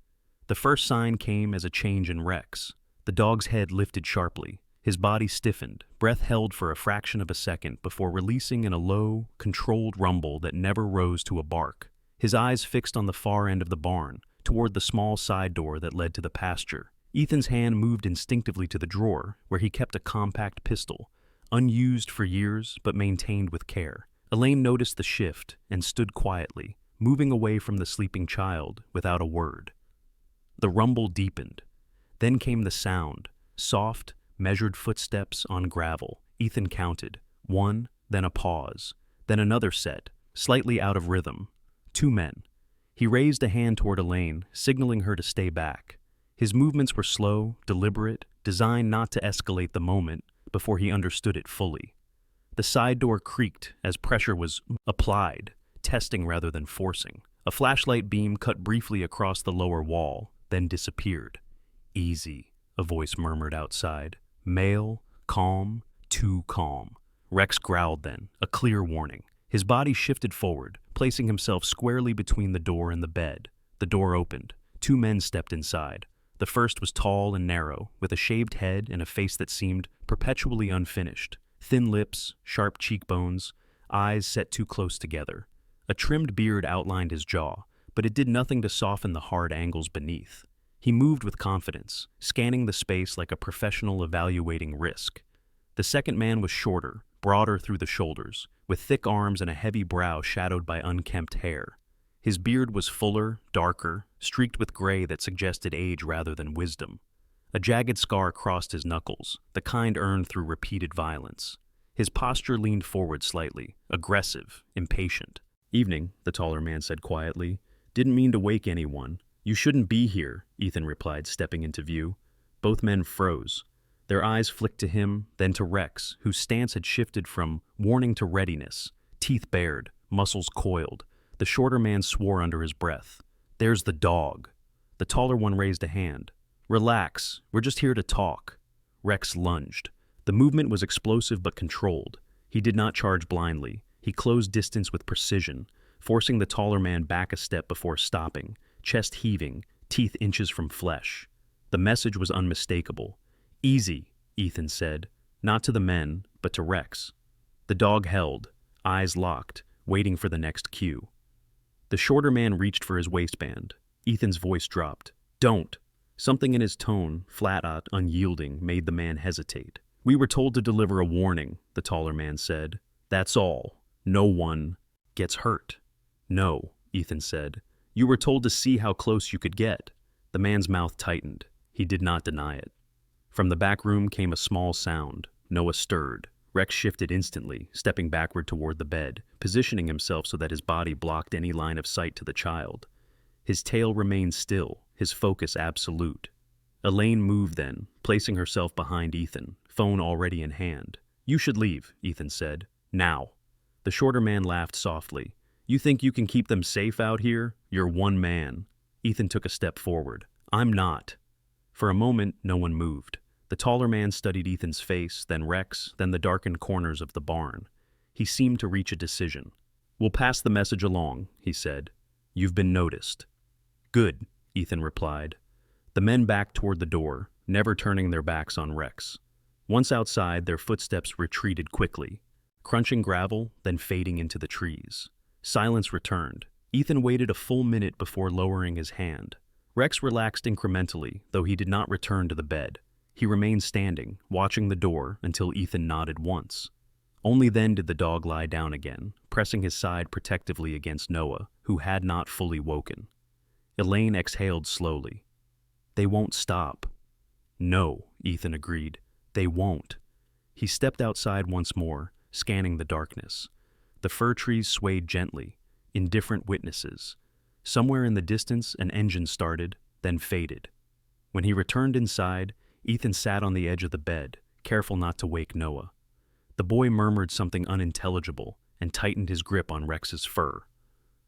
The first sign came as a change in Rex. The dog's head lifted sharply. His body stiffened, breath held for a fraction of a second before releasing in a low, controlled rumble that never rose to a bark. His eyes fixed on the far end of the barn, toward the small side door that led to the pasture. Ethan's hand moved instinctively to the drawer, where he kept a compact pistol, unused for years but maintained with care. Elaine noticed the shift and stood quietly, moving away from the sleeping child without a word. The rumble deepened. Then came the sound, soft, measured footsteps on gravel. Ethan counted. One, then a pause, then another set, slightly out of rhythm. 2 men. He raised a hand toward Elaine, signaling her to stay back. His movements were slow, deliberate, designed not to escalate the moment before he understood it fully. The side door creaked as pressure was applied, testing rather than forcing. A flashlight beam cut briefly across the lower wall, then disappeared. Easy, a voice murmured outside. Male, calm, too calm. Rex growled then, a clear warning. His body shifted forward, placing himself squarely between the door and the bed. The door opened. Two men stepped inside. The first was tall and narrow, with a shaved head and a face that seemed perpetually unfinished. Thin lips, sharp cheekbones, eyes set too close together. A trimmed beard outlined his jaw, but it did nothing to soften the hard angles beneath. He moved with confidence, scanning the space like a professional evaluating risk. The second man was shorter, broader through the shoulders, with thick arms and a heavy brow shadowed by unkempt hair. His beard was fuller, darker, streaked with gray that suggested age rather than wisdom. A jagged scar crossed his knuckles, the kind earned through repeated violence. His posture leaned forward slightly, aggressive, impatient. Evening, the taller man said quietly. Didn't mean to wake anyone. You shouldn't be here, Ethan replied, stepping into view. Both men froze. Their eyes flicked to him, then to Rex, whose stance had shifted from warning to readiness, teeth bared, muscles coiled. The shorter man swore under his breath. There's the dog. The taller one raised a hand. Relax, we're just here to talk. Rex lunged. The movement was explosive but controlled. He did not charge blindly. He closed distance with precision, forcing the taller man back a step before stopping, chest heaving, teeth inches from flesh. The message was unmistakable. Easy, Ethan said, not to the men, but to Rex. The dog held, eyes locked, waiting for the next cue. The shorter man reached for his waistband. Ethan's voice dropped. Don't. Something in his tone, flat-out, unyielding, made the man hesitate. We were told to deliver a warning, the taller man said. That's all. No one gets hurt. No, Ethan said. You were told to see how close you could get. The man's mouth tightened. He did not deny it. From the back room came a small sound. Noah stirred. Rex shifted instantly, stepping backward toward the bed, positioning himself so that his body blocked any line of sight to the child. His tail remained still, his focus absolute. Elaine moved then, placing herself behind Ethan, phone already in hand. You should leave, Ethan said. Now. The shorter man laughed softly. You think you can keep them safe out here? You're one man. Ethan took a step forward. I'm not. For a moment, no one moved. The taller man studied Ethan's face, then Rex, then the darkened corners of the barn. He seemed to reach a decision. We'll pass the message along, he said. You've been noticed. Good, Ethan replied. The men backed toward the door, never turning their backs on Rex. Once outside, their footsteps retreated quickly, crunching gravel, then fading into the trees. Silence returned. Ethan waited a full minute before lowering his hand. Rex relaxed incrementally, though he did not return to the bed. He remained standing, watching the door until Ethan nodded once. Only then did the dog lie down again, pressing his side protectively against Noah, who had not fully woken. Elaine exhaled slowly. They won't stop. No, Ethan agreed. They won't. He stepped outside once more, scanning the darkness. The fir trees swayed gently, indifferent witnesses. Somewhere in the distance, an engine started, then faded. When he returned inside, Ethan sat on the edge of the bed, careful not to wake Noah. The boy murmured something unintelligible and tightened his grip on Rex's fur.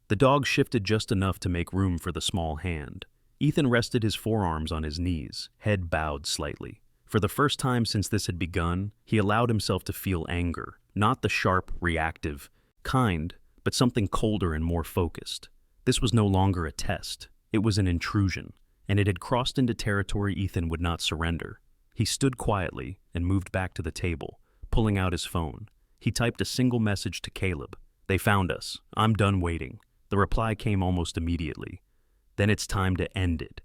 The dog shifted just enough to make room for the small hand. Ethan rested his forearms on his knees, head bowed slightly. For the first time since this had begun, he allowed himself to feel anger, not the sharp, reactive kind, but something colder and more focused. This was no longer a test. It was an intrusion, and it had crossed into territory Ethan would not surrender. He stood quietly and moved back to the table, pulling out his phone. He typed a single message to Caleb. They found us. I'm done waiting. The reply came almost immediately. Then it's time to end it.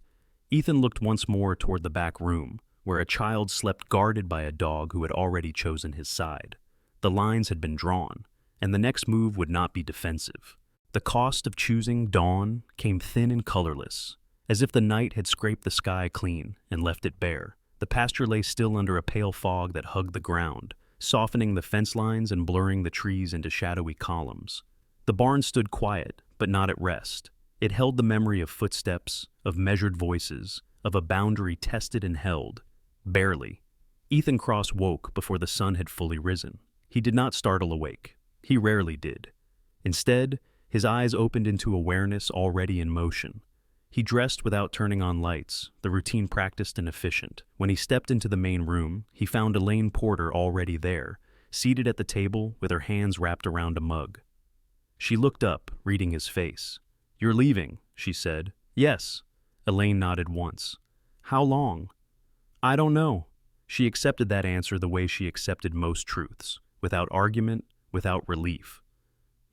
Ethan looked once more toward the back room, where a child slept guarded by a dog who had already chosen his side. The lines had been drawn, and the next move would not be defensive. The cost of choosing Dawn came thin and colorless, as if the night had scraped the sky clean and left it bare. The pasture lay still under a pale fog that hugged the ground, softening the fence lines and blurring the trees into shadowy columns. The barn stood quiet, but not at rest. It held the memory of footsteps, of measured voices, of a boundary tested and held. Barely. Ethan Cross woke before the sun had fully risen. He did not startle awake. He rarely did. Instead, his eyes opened into awareness already in motion. He dressed without turning on lights, the routine practiced and efficient. When he stepped into the main room, he found Elaine Porter already there, seated at the table with her hands wrapped around a mug. She looked up, reading his face. "You're leaving," she said. "Yes." Elaine nodded once. "How long?" "I don't know." She accepted that answer the way she accepted most truths, without argument, without relief.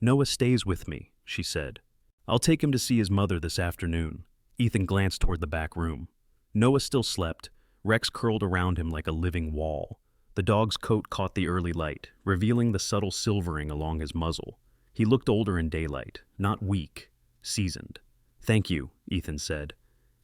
"Noah stays with me," she said. "I'll take him to see his mother this afternoon." Ethan glanced toward the back room. Noah still slept, Rex curled around him like a living wall. The dog's coat caught the early light, revealing the subtle silvering along his muzzle. He looked older in daylight, not weak, seasoned. "Thank you," Ethan said.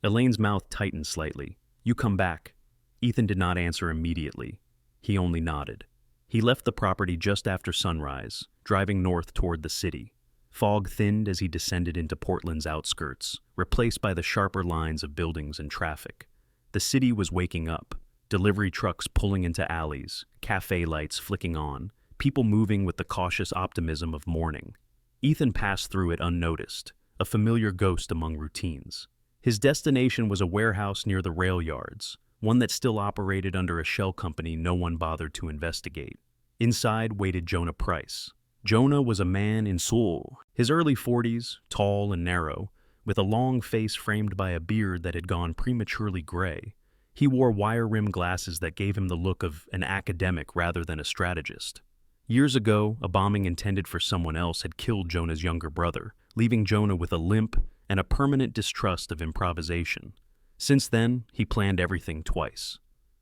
Elaine's mouth tightened slightly. "You come back." Ethan did not answer immediately. He only nodded. He left the property just after sunrise, driving north toward the city. Fog thinned as he descended into Portland's outskirts, replaced by the sharper lines of buildings and traffic. The city was waking up, delivery trucks pulling into alleys, cafe lights flicking on, people moving with the cautious optimism of morning. Ethan passed through it unnoticed, a familiar ghost among routines. His destination was a warehouse near the rail yards, one that still operated under a shell company no one bothered to investigate. Inside waited Jonah Price. Jonah was a man in Seoul, his early 40s, tall and narrow, with a long face framed by a beard that had gone prematurely gray. He wore wire-rimmed glasses that gave him the look of an academic rather than a strategist. Years ago, a bombing intended for someone else had killed Jonah's younger brother, leaving Jonah with a limp and a permanent distrust of improvisation. Since then, he planned everything twice.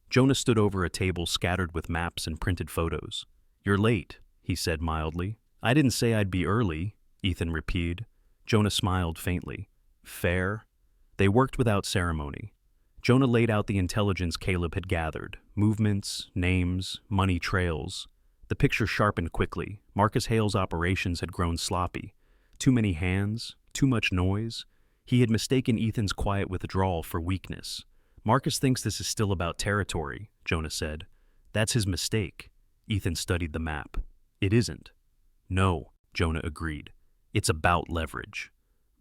Jonah stood over a table scattered with maps and printed photos. "You're late," he said mildly. "I didn't say I'd be early," Ethan repeated. Jonah smiled faintly. "Fair?" They worked without ceremony. Jonah laid out the intelligence Caleb had gathered, movements, names, money trails. The picture sharpened quickly. Marcus Hale's operations had grown sloppy. Too many hands, too much noise. He had mistaken Ethan's quiet withdrawal for weakness. "Marcus thinks this is still about territory," Jonah said. "That's his mistake." Ethan studied the map. "It isn't." "No," Jonah agreed. "It's about leverage."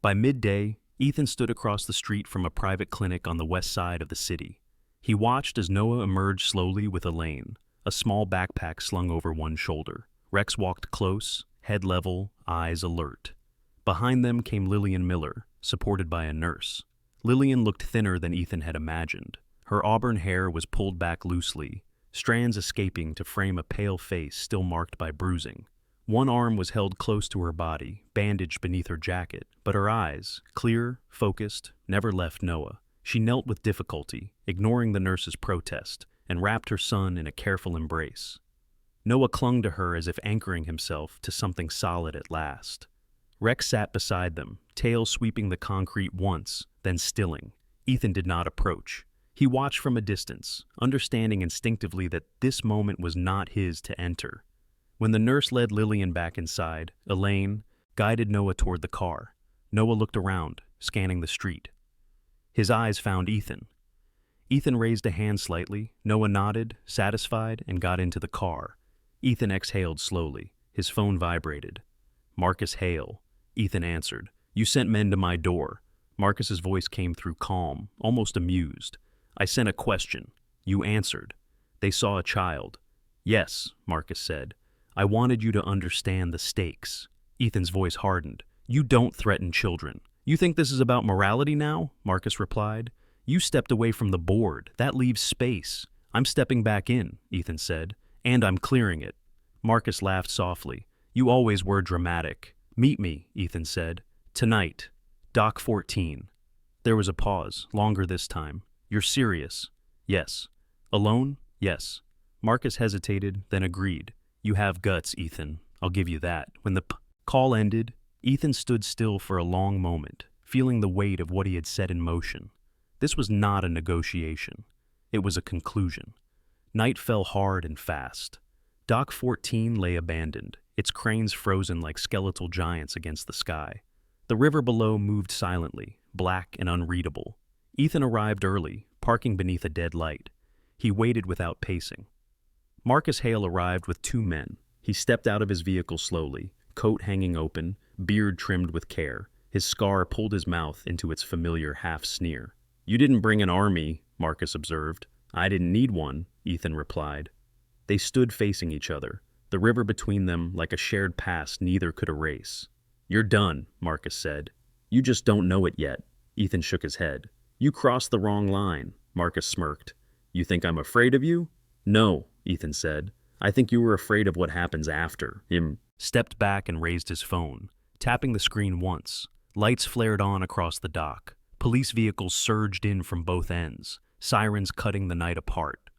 By midday, Ethan stood across the street from a private clinic on the west side of the city. He watched as Noah emerged slowly with Elaine, a small backpack slung over one shoulder. Rex walked close, head level, eyes alert. Behind them came Lillian Miller, supported by a nurse. Lillian looked thinner than Ethan had imagined. Her auburn hair was pulled back loosely, strands escaping to frame a pale face still marked by bruising. One arm was held close to her body, bandaged beneath her jacket, but her eyes, clear, focused, never left Noah. She knelt with difficulty, ignoring the nurse's protest, and wrapped her son in a careful embrace. Noah clung to her as if anchoring himself to something solid at last. Rex sat beside them, tail sweeping the concrete once, then stilling. Ethan did not approach. He watched from a distance, understanding instinctively that this moment was not his to enter. When the nurse led Lillian back inside, Elaine guided Noah toward the car. Noah looked around, scanning the street. His eyes found Ethan. Ethan raised a hand slightly, Noah nodded, satisfied, and got into the car. Ethan exhaled slowly. His phone vibrated. "Marcus Hale," Ethan answered. "You sent men to my door." Marcus's voice came through calm, almost amused. "I sent a question. You answered. They saw a child." "Yes," Marcus said. "I wanted you to understand the stakes." Ethan's voice hardened. "You don't threaten children." "You think this is about morality now?" Marcus replied. "You stepped away from the board. That leaves space." "I'm stepping back in," Ethan said, "and I'm clearing it." Marcus laughed softly. "You always were dramatic." "Meet me," Ethan said. "Tonight. Dock 14. There was a pause, longer this time. "You're serious?" "Yes." "Alone?" "Yes." Marcus hesitated, then agreed. "You have guts, Ethan. I'll give you that." When the call ended, Ethan stood still for a long moment, feeling the weight of what he had set in motion. This was not a negotiation. It was a conclusion. Night fell hard and fast. Dock 14 lay abandoned, its cranes frozen like skeletal giants against the sky. The river below moved silently, black and unreadable. Ethan arrived early, parking beneath a dead light. He waited without pacing. Marcus Hale arrived with two men. He stepped out of his vehicle slowly, coat hanging open, beard trimmed with care. His scar pulled his mouth into its familiar half-sneer. "You didn't bring an army," Marcus observed. "I didn't need one," Ethan replied. They stood facing each other, the river between them like a shared past neither could erase. "You're done," Marcus said. "You just don't know it yet." Ethan shook his head. "You crossed the wrong line," Marcus smirked. "You think I'm afraid of you?" "No," Ethan said. "I think you were afraid of what happens after." Him stepped back and raised his phone, tapping the screen once. Lights flared on across the dock. Police vehicles surged in from both ends, sirens cutting the night apart.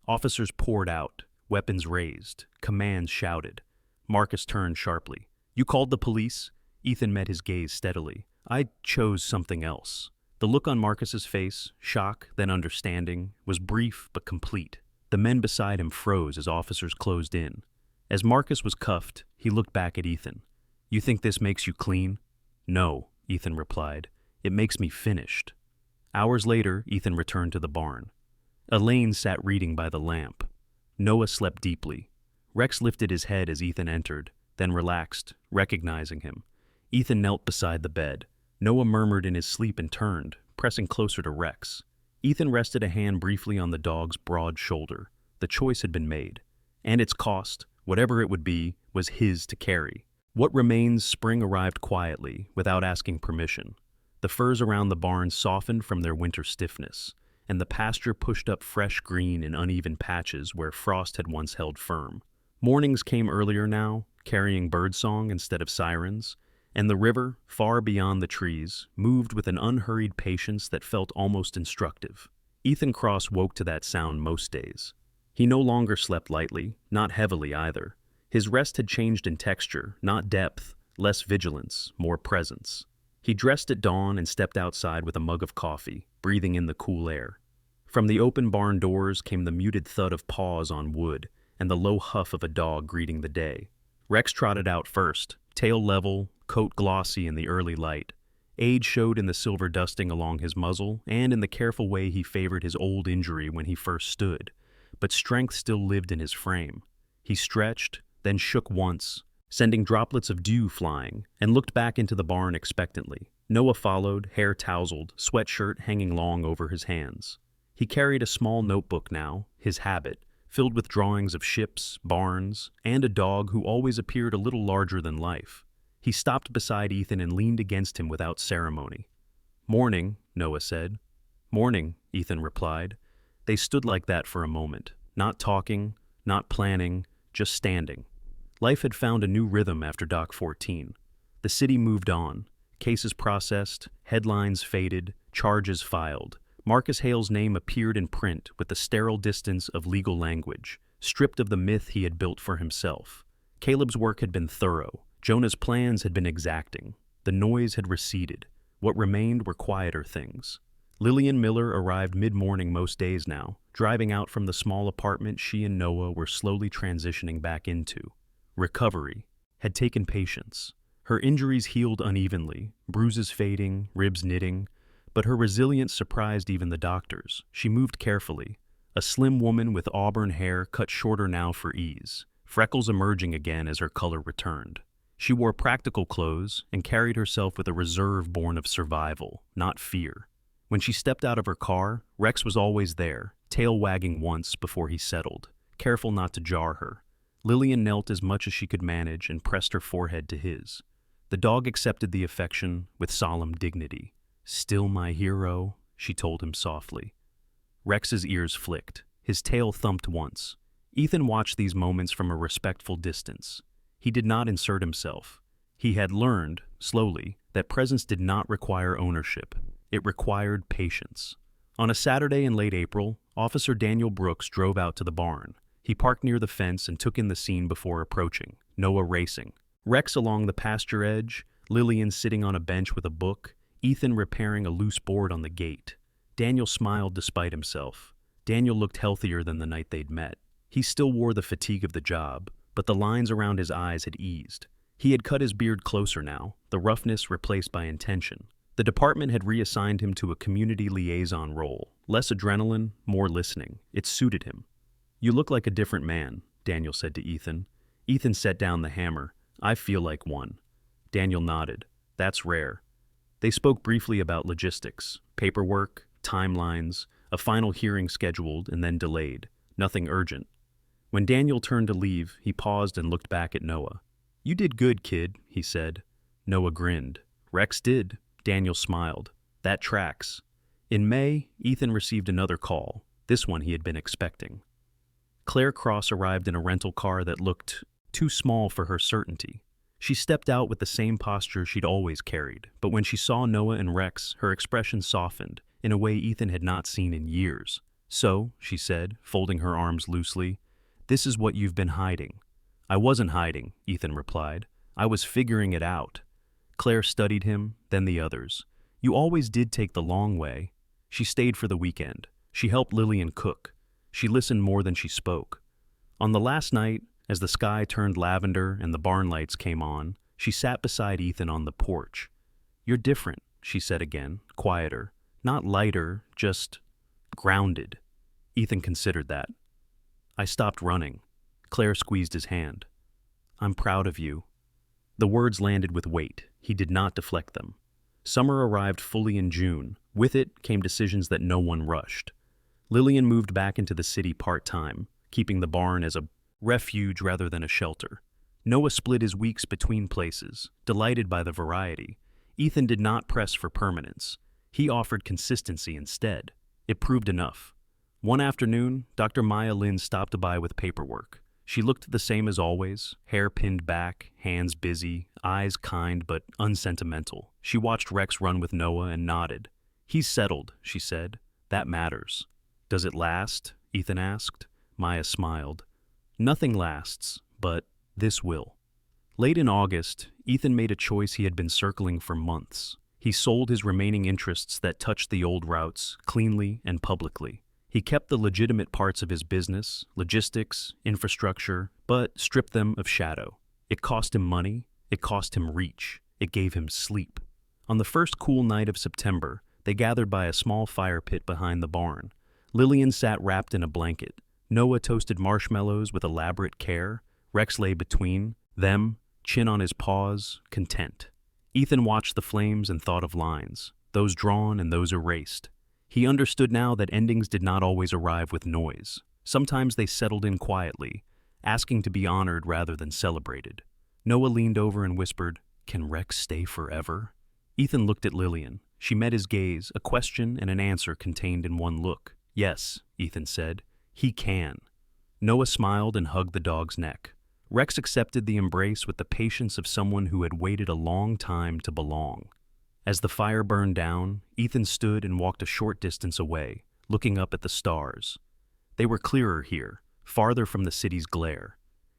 Officers poured out, weapons raised, commands shouted. Marcus turned sharply. "You called the police?" Ethan met his gaze steadily. "I chose something else." The look on Marcus's face, shock, then understanding, was brief but complete. The men beside him froze as officers closed in. As Marcus was cuffed, he looked back at Ethan. "You think this makes you clean?" "No," Ethan replied. "It makes me finished." Hours later, Ethan returned to the barn. Elaine sat reading by the lamp. Noah slept deeply. Rex lifted his head as Ethan entered, then relaxed, recognizing him. Ethan knelt beside the bed. Noah murmured in his sleep and turned, pressing closer to Rex. Ethan rested a hand briefly on the dog's broad shoulder. The choice had been made. And its cost, whatever it would be, was his to carry. What remains, spring arrived quietly, without asking permission. The firs around the barn softened from their winter stiffness, and the pasture pushed up fresh green in uneven patches where frost had once held firm. Mornings came earlier now, carrying birdsong instead of sirens, and the river, far beyond the trees, moved with an unhurried patience that felt almost instructive. Ethan Cross woke to that sound most days. He no longer slept lightly, not heavily either. His rest had changed in texture, not depth, less vigilance, more presence. He dressed at dawn and stepped outside with a mug of coffee, breathing in the cool air. From the open barn doors came the muted thud of paws on wood and the low huff of a dog greeting the day. Rex trotted out first, tail level, coat glossy in the early light. Age showed in the silver dusting along his muzzle and in the careful way he favored his old injury when he first stood, but strength still lived in his frame. He stretched, then shook once, sending droplets of dew flying, and looked back into the barn expectantly. Noah followed, hair tousled, sweatshirt hanging long over his hands. He carried a small notebook now, his habit, filled with drawings of ships, barns, and a dog who always appeared a little larger than life. He stopped beside Ethan and leaned against him without ceremony. "Morning," Noah said. "Morning," Ethan replied. They stood like that for a moment, not talking, not planning, just standing. Life had found a new rhythm after Dock 14. The city moved on. Cases processed, headlines faded, charges filed. Marcus Hale's name appeared in print with the sterile distance of legal language, stripped of the myth he had built for himself. Caleb's work had been thorough. Jonah's plans had been exacting. The noise had receded. What remained were quieter things. Lillian Miller arrived mid-morning most days now, driving out from the small apartment she and Noah were slowly transitioning back into. Recovery had taken patience. Her injuries healed unevenly, bruises fading, ribs knitting, but her resilience surprised even the doctors. She moved carefully, a slim woman with auburn hair cut shorter now for ease, freckles emerging again as her color returned. She wore practical clothes and carried herself with a reserve born of survival, not fear. When she stepped out of her car, Rex was always there, tail wagging once before he settled, careful not to jar her. Lillian knelt as much as she could manage and pressed her forehead to his. The dog accepted the affection with solemn dignity. "Still my hero," she told him softly. Rex's ears flicked. His tail thumped once. Ethan watched these moments from a respectful distance. He did not insert himself. He had learned, slowly, that presence did not require ownership. It required patience. On a Saturday in late April, Officer Daniel Brooks drove out to the barn. He parked near the fence and took in the scene before approaching, Noah racing. Rex along the pasture edge, Lillian sitting on a bench with a book, Ethan repairing a loose board on the gate. Daniel smiled despite himself. Daniel looked healthier than the night they'd met. He still wore the fatigue of the job, but the lines around his eyes had eased. He had cut his beard closer now, the roughness replaced by intention. The department had reassigned him to a community liaison role. Less adrenaline, more listening. It suited him. "You look like a different man," Daniel said to Ethan. Ethan set down the hammer. "I feel like one." Daniel nodded. "That's rare." They spoke briefly about logistics, paperwork, timelines, a final hearing scheduled and then delayed, nothing urgent. When Daniel turned to leave, he paused and looked back at Noah. "You did good, kid," he said. Noah grinned. "Rex did." Daniel smiled. "That tracks." In May, Ethan received another call, this one he had been expecting. Claire Cross arrived in a rental car that looked too small for her certainty. She stepped out with the same posture she'd always carried, but when she saw Noah and Rex, her expression softened in a way Ethan had not seen in years. "So," she said, folding her arms loosely, "this is what you've been hiding." "I wasn't hiding," Ethan replied. "I was figuring it out." Claire studied him, then the others. "You always did take the long way." She stayed for the weekend. She helped Lillian cook. She listened more than she spoke. On the last night, as the sky turned lavender and the barn lights came on, she sat beside Ethan on the porch. "You're different," she said again, quieter. "Not lighter, just grounded." Ethan considered that. "I stopped running." Claire squeezed his hand. "I'm proud of you." The words landed with weight. He did not deflect them. Summer arrived fully in June. With it came decisions that no one rushed. Lillian moved back into the city part-time, keeping the barn as a refuge rather than a shelter. Noah split his weeks between places, delighted by the variety. Ethan did not press for permanence. He offered consistency instead. It proved enough. One afternoon, Dr. Maya Lin stopped by with paperwork. She looked the same as always, hair pinned back, hands busy, eyes kind but unsentimental. She watched Rex run with Noah and nodded. "He's settled," she said. "That matters." "Does it last?" Ethan asked. Maya smiled. "Nothing lasts, but this will." Late in August, Ethan made a choice he had been circling for months. He sold his remaining interests that touched the old routes, cleanly and publicly. He kept the legitimate parts of his business, logistics, infrastructure, but stripped them of shadow. It cost him money, it cost him reach, it gave him sleep. On the first cool night of September, they gathered by a small fire pit behind the barn. Lillian sat wrapped in a blanket. Noah toasted marshmallows with elaborate care. Rex lay between them, chin on his paws, content. Ethan watched the flames and thought of lines, those drawn and those erased. He understood now that endings did not always arrive with noise. Sometimes they settled in quietly, asking to be honored rather than celebrated. Noah leaned over and whispered, "Can Rex stay forever?" Ethan looked at Lillian. She met his gaze, a question and an answer contained in one look. "Yes," Ethan said, "he can." Noah smiled and hugged the dog's neck. Rex accepted the embrace with the patience of someone who had waited a long time to belong. As the fire burned down, Ethan stood and walked a short distance away, looking up at the stars. They were clearer here, farther from the city's glare.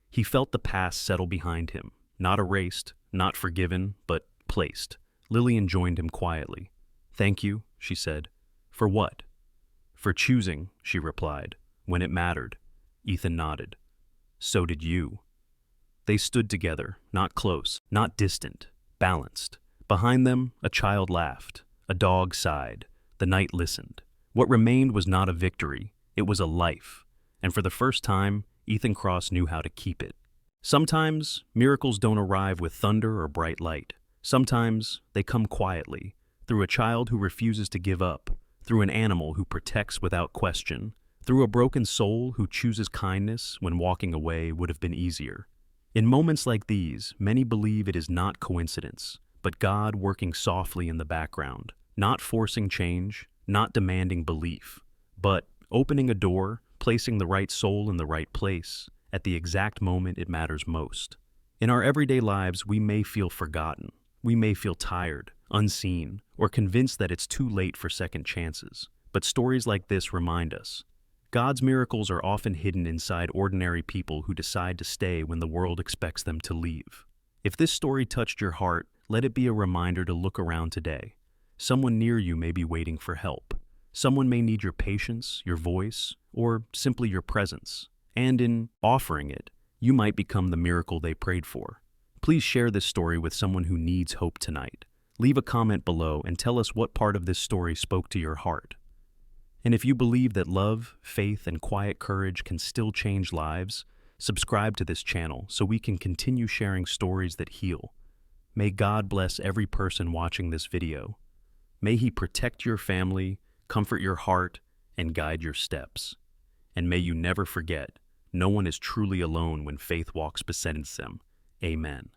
He felt the past settle behind him, not erased, not forgiven, but placed. Lillian joined him quietly. "Thank you," she said. "For what?" "For choosing," she replied, "when it mattered." Ethan nodded. "So did you." They stood together, not close, not distant, balanced. Behind them, a child laughed. A dog sighed. The night listened. What remained was not a victory. It was a life. And for the first time, Ethan Cross knew how to keep it. Sometimes, miracles don't arrive with thunder or bright light. Sometimes, they come quietly, through a child who refuses to give up, through an animal who protects without question, through a broken soul who chooses kindness when walking away would have been easier. In moments like these, many believe it is not coincidence, but God working softly in the background, not forcing change, not demanding belief, but opening a door, placing the right soul in the right place, at the exact moment it matters most. In our everyday lives, we may feel forgotten. We may feel tired, unseen, or convinced that it's too late for second chances. But stories like this remind us. God's miracles are often hidden inside ordinary people who decide to stay when the world expects them to leave. If this story touched your heart, let it be a reminder to look around today. Someone near you may be waiting for help. Someone may need your patience, your voice, or simply your presence. And in offering it, you might become the miracle they prayed for. Please share this story with someone who needs hope tonight. Leave a comment below and tell us what part of this story spoke to your heart. And if you believe that love, faith, and quiet courage can still change lives, subscribe to this channel so we can continue sharing stories that heal. May God bless every person watching this video. May He protect your family, comfort your heart, and guide your steps. And may you never forget, no one is truly alone when faith walks beside them. Amen.